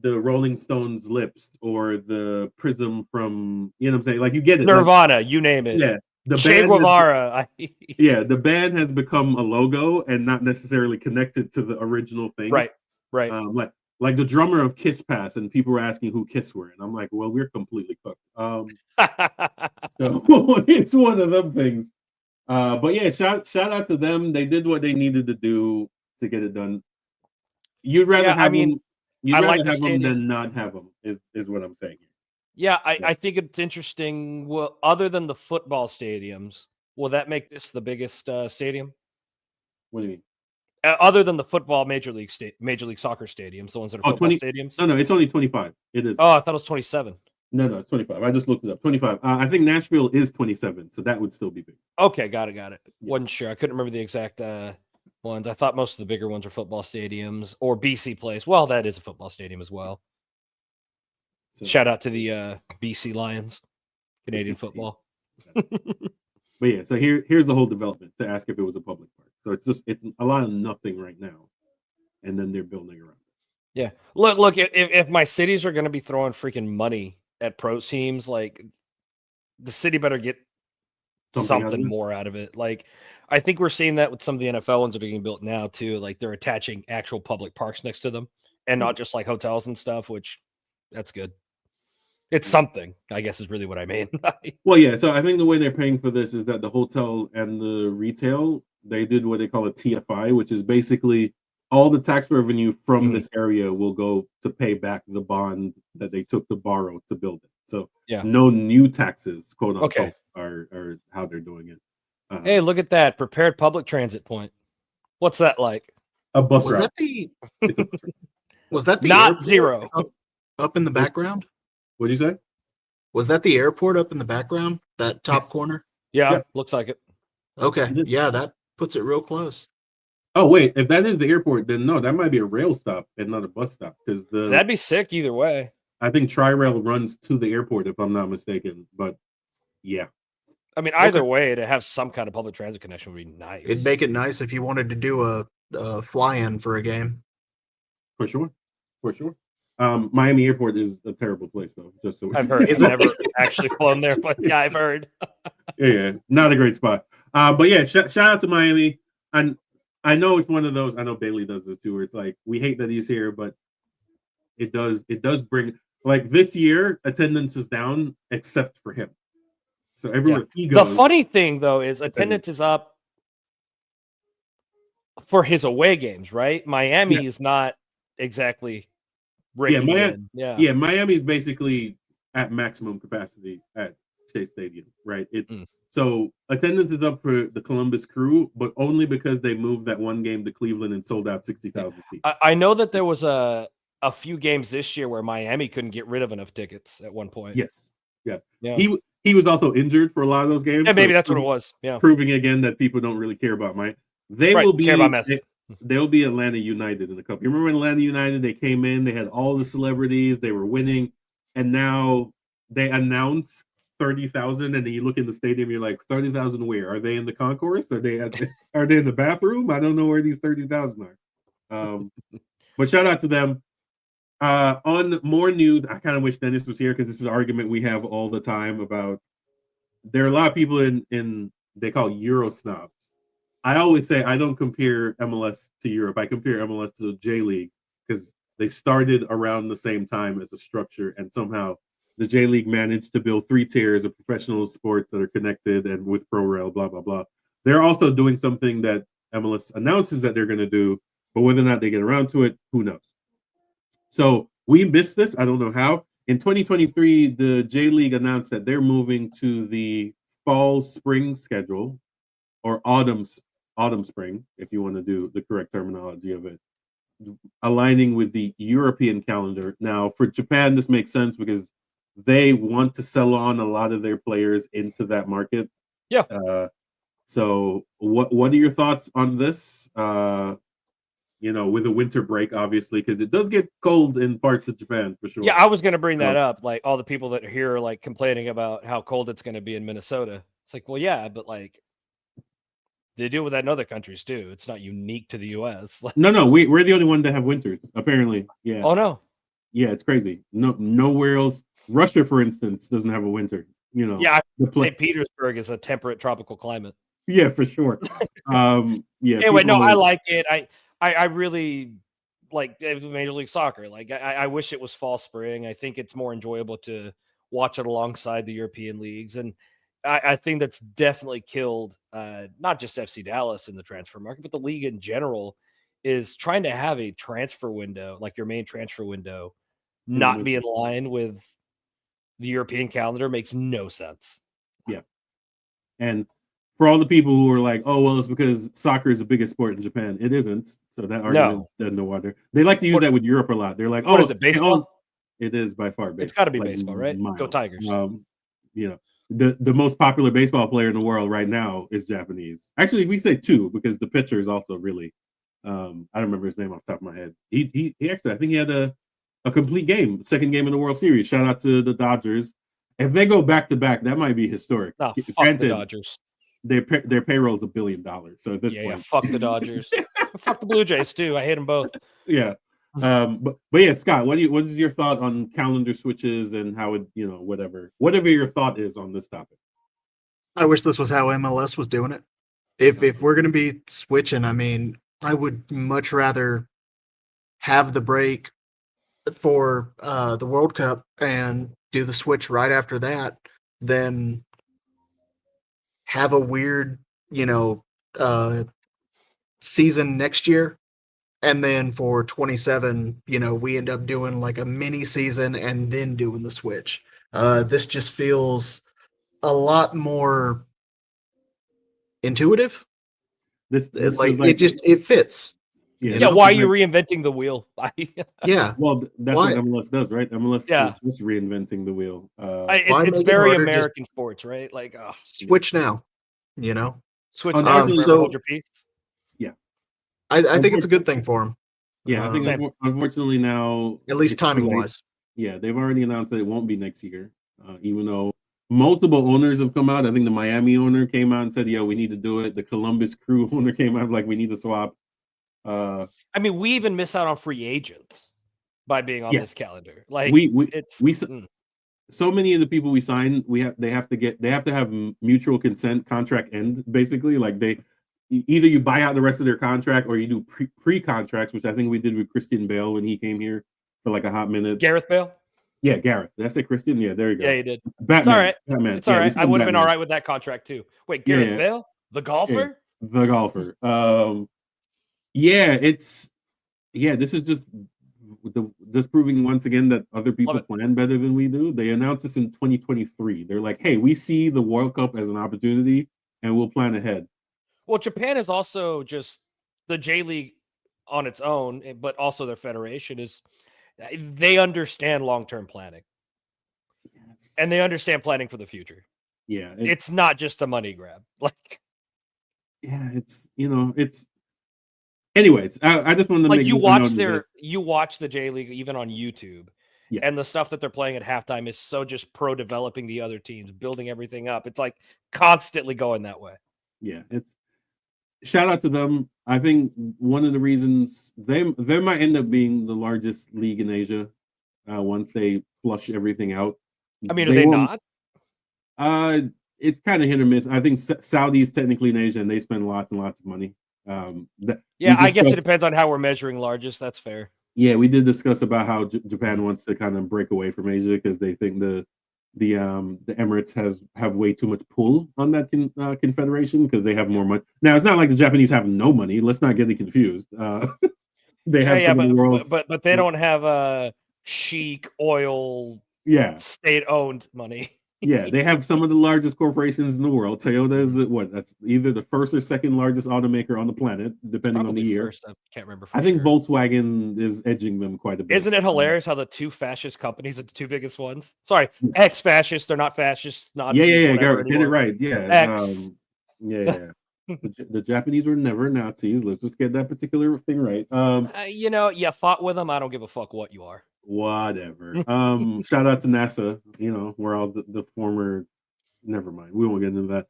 the Rolling Stones lips or the prism from, what I'm saying? Like, you get it. Nirvana, you name it. Yeah. The Che Guevara. Yeah, the band has become a logo and not necessarily connected to the original thing. Right. Like the drummer of Kiss Pass, and people were asking who Kiss were, and I'm like, well, we're completely cooked. So it's one of them things. But yeah, shout out to them. They did what they needed to do to get it done. You'd rather have them. You'd rather have them than not have them. Is what I'm saying. Yeah, I think it's interesting. Well, other than the football stadiums, will that make this the biggest stadium? What do you mean? Other than the football Major League Soccer stadiums, the ones that are football stadiums? No, it's only 25. It is. Oh, I thought it was 27. No, it's 25. I just looked it up. 25. I think Nashville is 27, so that would still be big. Okay, got it. Yeah. Wasn't sure. I couldn't remember the exact ones. I thought most of the bigger ones were football stadiums or BC Place. Well, that is a football stadium as well. So, shout out to the BC Lions, Canadian football. But yeah, so here's the whole development to ask if it was a public park. So it's a lot of nothing right now, and then they're building around it. Yeah, look. If my cities are going to be throwing freaking money at pro teams, like, the city better get something more out of it. Like, I think we're seeing that with some of the NFL ones that are being built now too. Like, they're attaching actual public parks next to them, and not just like hotels and stuff. Which, that's good. It's something, I guess, is really what I mean. Well, yeah. So I think the way they're paying for this is that the hotel and the retail, they did what they call a TFI, which is basically all the tax revenue from this area will go to pay back the bond that they took to borrow to build it. So no new taxes, quote unquote, are how they're doing it. Hey, look at that prepared public transit point. What's that like? A bus route. Was that the not zero up in the background? What'd you say? Was that the airport up in the background? That top corner? Yeah, looks like it. Okay. Yeah, that puts it real close. Oh, wait. If that is the airport, then no, that might be a rail stop and not a bus stop. Because that'd be sick either way. I think Tri-Rail runs to the airport, if I'm not mistaken. But yeah. I mean, either way, to have some kind of public transit connection would be nice. It'd make it nice if you wanted to do a fly-in for a game. For sure. Miami Airport is a terrible place, though. Just so I've heard. I've never actually flown there, but yeah, I've heard. Yeah, not a great spot. But yeah, shout out to Miami. And I know it's one of those. I know Bailey does this too. Where it's like, we hate that he's here, but it does bring, like, this year attendance is down except for him. So everywhere he goes. The funny thing though is attendance is up for his away games, right? Miami is not exactly. Miami is basically at maximum capacity at Chase Stadium, right? It's So attendance is up for the Columbus Crew, but only because they moved that one game to Cleveland and sold out 60,000 seats. I know that there was a few games this year where Miami couldn't get rid of enough tickets at one point. Yes. Yeah. Yeah. He was also injured for a lot of those games. Yeah, maybe that's what it was. Yeah. Proving again that people don't really care about Miami. They Right, will be care about Messi. they'll be Atlanta United in a couple. You remember when Atlanta United, they came in, they had all the celebrities, they were winning, and now they announce 30,000, and then you look in the stadium, you're like, 30,000 where? Are they in the concourse? Are they in the bathroom? I don't know where these 30,000 are. But shout out to them. On more news, I kind of wish Dennis was here because this is an argument we have all the time about. There are a lot of people in they call Euro snobs. I always say I don't compare MLS to Europe. I compare MLS to the J League because they started around the same time as a structure, and somehow the J League managed to build 3 tiers of professional sports that are connected and with pro rail, blah blah blah. They're also doing something that MLS announces that they're going to do, but whether or not they get around to it, who knows? So we missed this. I don't know how. In 2023, the J League announced that they're moving to the fall spring schedule, or autumn spring, if you want to do the correct terminology of it, aligning with the European calendar. Now, for Japan, this makes sense because they want to sell on a lot of their players into that market. Yeah. So what are your thoughts on this? With a winter break, obviously, because it does get cold in parts of Japan for sure. Yeah, I was going to bring that up. Like all the people that are here are like complaining about how cold it's going to be in Minnesota. It's like, well, yeah, but like they do with that in other countries too. It's not unique to the U.S. Like, no, we're the only one that have winters, apparently. Yeah. Oh no. Yeah, it's crazy. Nowhere else. Russia, for instance, doesn't have a winter. Yeah, St. Petersburg is a temperate tropical climate. Yeah, for sure. Yeah. Anyway, no, I like it. I really like Major League Soccer. Like I wish it was fall spring. I think it's more enjoyable to watch it alongside the European leagues. And I think that's definitely killed not just FC Dallas in the transfer market, but the league in general is trying to have a transfer window, like your main transfer window, not be in line with the European calendar makes no sense. Yeah. And for all the people who are like, oh, well, it's because soccer is the biggest sport in Japan. It isn't. So that argument doesn't no water. They like to use that with Europe a lot. They're like, oh, what is it, baseball? It is by far baseball. It's got to be baseball, right? Miles. Go Tigers. The most popular baseball player in the world right now is Japanese. Actually, we say 2 because the pitcher is also really, I don't remember his name off the top of my head. He actually, I think he had a complete game, second game in the World Series. Shout out to the Dodgers. If they go back to back, that might be historic. No, fuck the Dodgers. Their payroll is $1 billion. So at this point, fuck the Dodgers. Fuck the Blue Jays too. I hate them both. Yeah. But yeah, Scott, what is your thought on calendar switches and how it, whatever your thought is on this topic? I wish this was how MLS was doing it. If we're going to be switching, I mean, I would much rather have the break for the World Cup and do the switch right after that than have a weird, season next year. And then for 27, we end up doing like a mini season and then doing the switch. This just feels a lot more intuitive. This like it fits. Yeah, why are you reinventing the wheel? Yeah. Well, that's what MLS does, right? MLS is just reinventing the wheel. It's very American sports, right? Like switch now, Switch now. Hold your peace. Yeah. I think it's a good thing for them. Yeah, I think unfortunately now, at least timing wise. Yeah, they've already announced that it won't be next year, even though multiple owners have come out. I think the Miami owner came out and said, "Yo, we need to do it." The Columbus Crew owner came out like, "We need to swap." I mean, we even miss out on free agents by being on this calendar. Like so many of the people we sign, they have to have mutual consent, contract end, basically. Like either you buy out the rest of their contract or you do pre-contracts, which I think we did with Christian Bale when he came here for like a hot minute. Gareth Bale? Yeah, Gareth. Did I say Christian? Yeah, there you go. Yeah, you did. Batman. It's all right. Batman. It's all right. I would have been all right with that contract too. Wait, Gareth Bale? The golfer? Yeah, the golfer. This is just, disproving once again that other people Love it. plan better than we do. They announced this in 2023. They're like, hey, we see the World Cup as an opportunity and we'll plan ahead. Well, Japan is also just the J League on its own, but also their federation is they understand long-term planning. Yes. And they understand planning for the future. Yeah. It's not just a money grab. Like, yeah, it's anyways, I just want to like make you watch the J League even on YouTube. Yes. And the stuff that they're playing at halftime is so just pro developing the other teams, building everything up. It's like constantly going that way. Yeah, it's shout out to them. I think one of the reasons they might end up being the largest league in Asia once they flush everything out. I mean, are they not? It's kind of hit or miss. I think Saudi's technically in Asia and they spend lots and lots of money. I guess it depends on how we're measuring largest. That's fair. Yeah, we did discuss about how Japan wants to kind of break away from Asia because they think the Emirates have way too much pull on that confederation because they have more money. Now it's not like the Japanese have no money. Let's not get it confused. They have some of the world's, but they don't have chic oil, state-owned money. Yeah, they have some of the largest corporations in the world. Toyota is that's either the first or second largest automaker on the planet, depending on the year. First, I can't remember. I think Volkswagen is edging them quite a bit. Isn't it hilarious how the two fascist companies are the two biggest ones? Sorry, ex-fascist. They're not fascists. Not get it right. Yeah, the Japanese were never Nazis. Let's just get that particular thing right. You fought with them. I don't give a fuck what you are. Whatever. Shout out to NASA. We're all the former. Never mind. We won't get into that.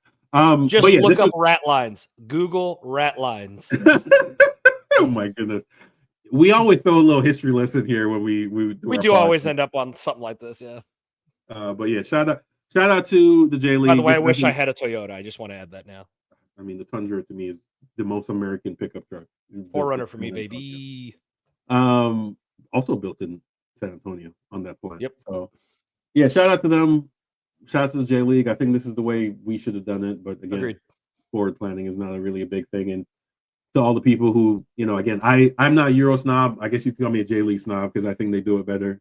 Just look up rat lines. Google rat lines. Oh my goodness. We always throw a little history lesson here when we do always end up on something like this. Yeah. But yeah, shout out to the J League. By the way, I wish I had a Toyota. I just want to add that now. I mean, the Tundra to me is the most American pickup truck. 4Runner for me, baby. Also built in San Antonio on that plant. Yep. So yeah, shout out to them. Shout out to the J League. I think this is the way we should have done it. But again, Agreed. Forward planning is not really a big thing. And to all the people who, again, I'm not a Euro snob. I guess you can call me a J League snob because I think they do it better.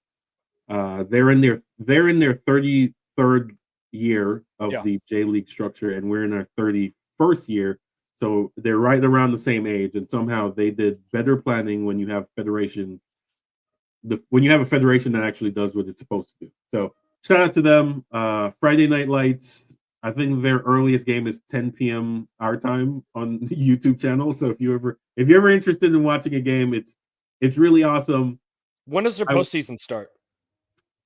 They're in their 33rd year of the J League structure, and we're in our 31st year. So they're right around the same age, and somehow they did better planning when you have a federation that actually does what it's supposed to do. So shout out to them. Friday Night Lights. I think their earliest game is 10 p.m. our time on the YouTube channel. So if you're ever interested in watching a game, it's really awesome. When does their postseason start?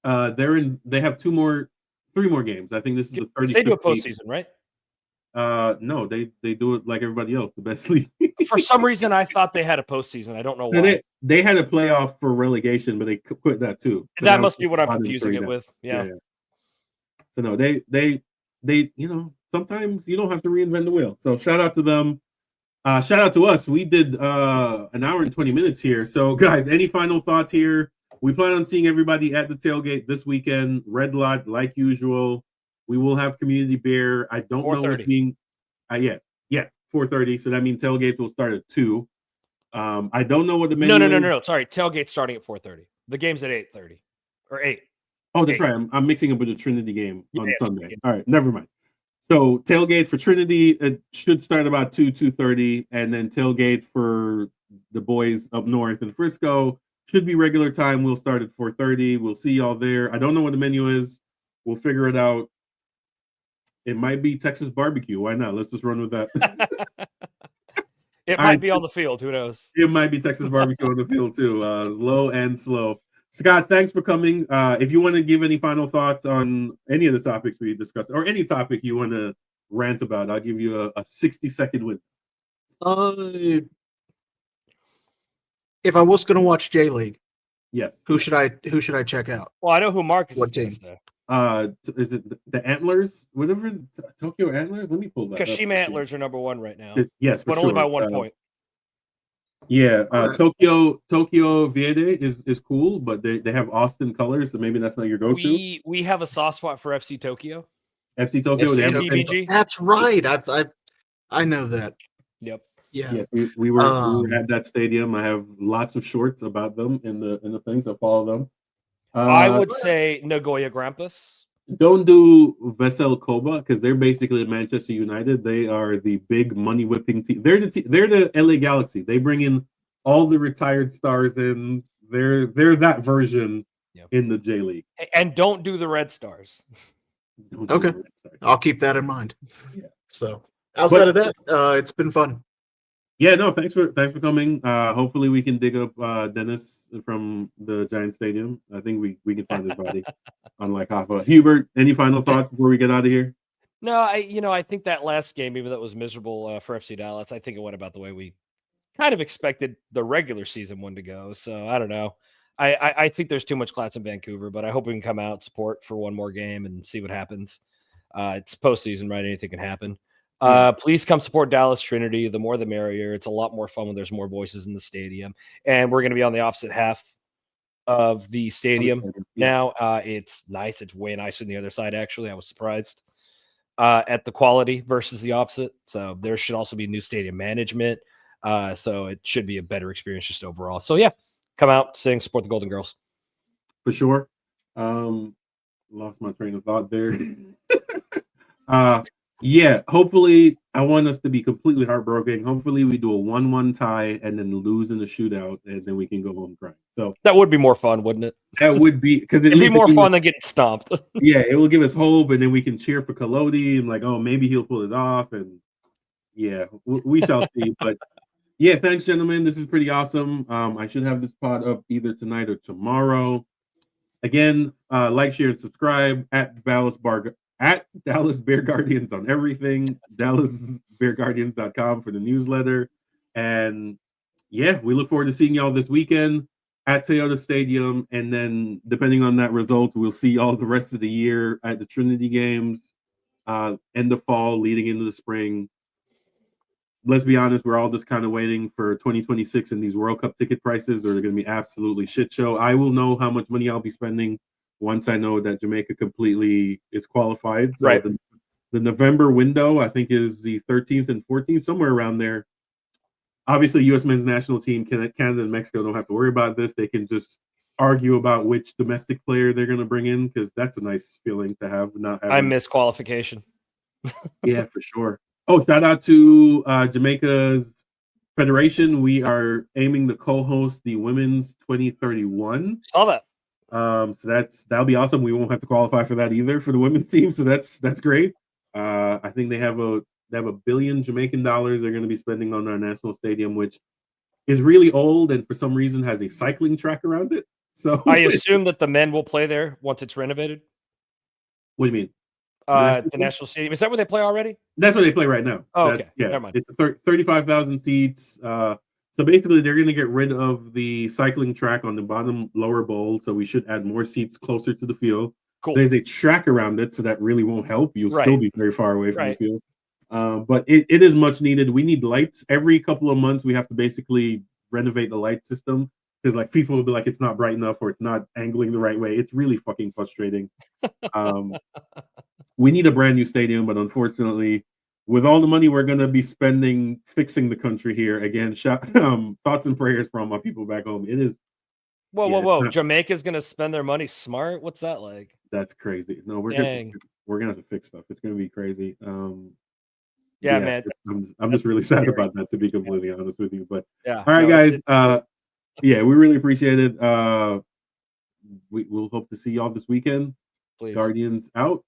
They have 3 more games. I think this is the 30th. They do a postseason, right? No, they do it like everybody else, the best league. For some reason, I thought they had a postseason. I don't know why. They had a playoff for relegation, but they quit that too. So that must be what I'm confusing it with. Yeah. So no, they sometimes you don't have to reinvent the wheel. So shout out to them. Shout out to us. We did an hour and 20 minutes here. So guys, any final thoughts here? We plan on seeing everybody at the tailgate this weekend. Red Lot, like usual. We will have community beer. I don't know what's being 4:30. So that means tailgates will start at 2. I don't know what the menu is. No. Sorry, tailgate's starting at 4:30. The game's at 8:30 or 8. Oh, that's right. I'm mixing up with the Trinity game on Sunday. All right, never mind. So tailgate for Trinity, it should start about 2:30, and then tailgate for the boys up north in Frisco should be regular time. We'll start at 4:30. We'll see y'all there. I don't know what the menu is. We'll figure it out. It might be Texas barbecue. Why not? Let's just run with that. It might be on the field. Who knows? It might be Texas barbecue on the field too. Low and slow. Scott, thanks for coming. If you want to give any final thoughts on any of the topics we discussed, or any topic you want to rant about, I'll give you a 60-second window. If I was going to watch J League, yes, who should I check out? Well, I know who Marcus What is. team? Is it the Antlers? Whatever, Tokyo Antlers. Let me pull that. Kashima Antlers are number 1 right now. Yes, but only by 1 point. Yeah, Tokyo Viede is cool, but they have Austin colors, so maybe that's not your go-to. We have a soft spot for FC Tokyo. FC Tokyo. PBG. That's right. I know that. Yep. Yeah. Yes, we were at that stadium. I have lots of shorts about them in the things. I follow them. I would say Nagoya Grampus. Don't do Vessel Koba because they're basically Manchester United. They are the big money whipping team. They're the LA Galaxy. They bring in all the retired stars in. They're that version in the J League. And don't do the Red Stars. Okay, I'll keep that in mind. Yeah. So outside of that, it's been fun. Yeah, no, thanks for coming. Hopefully we can dig up Dennis from the Giant Stadium. I think we can find his body. Unlike Hoffa. Hubert, any final thoughts before we get out of here? No, I think that last game, even though it was miserable for FC Dallas, I think it went about the way we kind of expected the regular season one to go. So I don't know. I think there's too much class in Vancouver, but I hope we can come out, support for one more game and see what happens. It's postseason, right? Anything can happen. Please come support Dallas Trinity. The more the merrier. It's a lot more fun when there's more voices in the stadium. And we're going to be on the opposite half of the stadium now. It's nice. It's way nicer than the other side, actually. I was surprised at the quality versus the opposite. So there should also be new stadium management. So it should be a better experience just overall. So yeah, come out, sing, support the Golden Girls. For sure. Lost my train of thought there. Yeah, hopefully I want us to be completely heartbroken. Hopefully we do a 1-1 tie and then lose in the shootout and then we can go home crying. So that would be more fun, wouldn't it? That would be because it'd be more fun than getting stomped. Yeah, it will give us hope and then we can cheer for Kalodi and like, oh, maybe he'll pull it off. And yeah, we shall see. But yeah, thanks, gentlemen. This is pretty awesome. I should have this pod up either tonight or tomorrow. Again, like, share, and subscribe at Dallas Bear Guardians on everything. DallasBearGuardians.com for the newsletter. And yeah, we look forward to seeing y'all this weekend at Toyota Stadium. And then depending on that result, we'll see y'all the rest of the year at the Trinity games, end of fall, leading into the spring. Let's be honest, we're all just kind of waiting for 2026 and these World Cup ticket prices. They're going to be absolutely shit show. I will know how much money I'll be spending once I know that Jamaica completely is qualified. So right. The November window, I think, is the 13th and 14th, somewhere around there. Obviously, U.S. men's national team, Canada and Mexico don't have to worry about this. They can just argue about which domestic player they're going to bring in because that's a nice feeling to have. Not having... I miss qualification. Yeah, for sure. Oh, shout out to Jamaica's Federation. We are aiming to co-host the Women's 2031. Saw that. So that'll be awesome. We won't have to qualify for that either for the women's team. So that's great. I think they have $1 billion Jamaican dollars they're going to be spending on our national stadium, which is really old and for some reason has a cycling track around it. So I assume that the men will play there once it's renovated. What do you mean? The national stadium. Is that where they play already? That's where they play right now. Oh, okay. Yeah, never mind. It's 35,000 seats. So basically, they're going to get rid of the cycling track on the bottom lower bowl. So we should add more seats closer to the field. Cool. There's a track around it, so that really won't help. You'll still be very far away from the field. But it is much needed. We need lights. Every couple of months, we have to basically renovate the light system. Because like FIFA will be like, it's not bright enough or it's not angling the right way. It's really fucking frustrating. We need a brand new stadium, but unfortunately, with all the money we're going to be spending fixing the country here, again, thoughts and prayers from my people back home. It is. Whoa. Jamaica's going to spend their money smart? What's that like? That's crazy. No, we're going to have to fix stuff. It's going to be crazy. Man. I'm just really sad about that, to be completely honest with you. But yeah. All right, guys. Yeah, we really appreciate it. We'll hope to see y'all this weekend. Please. Guardians out.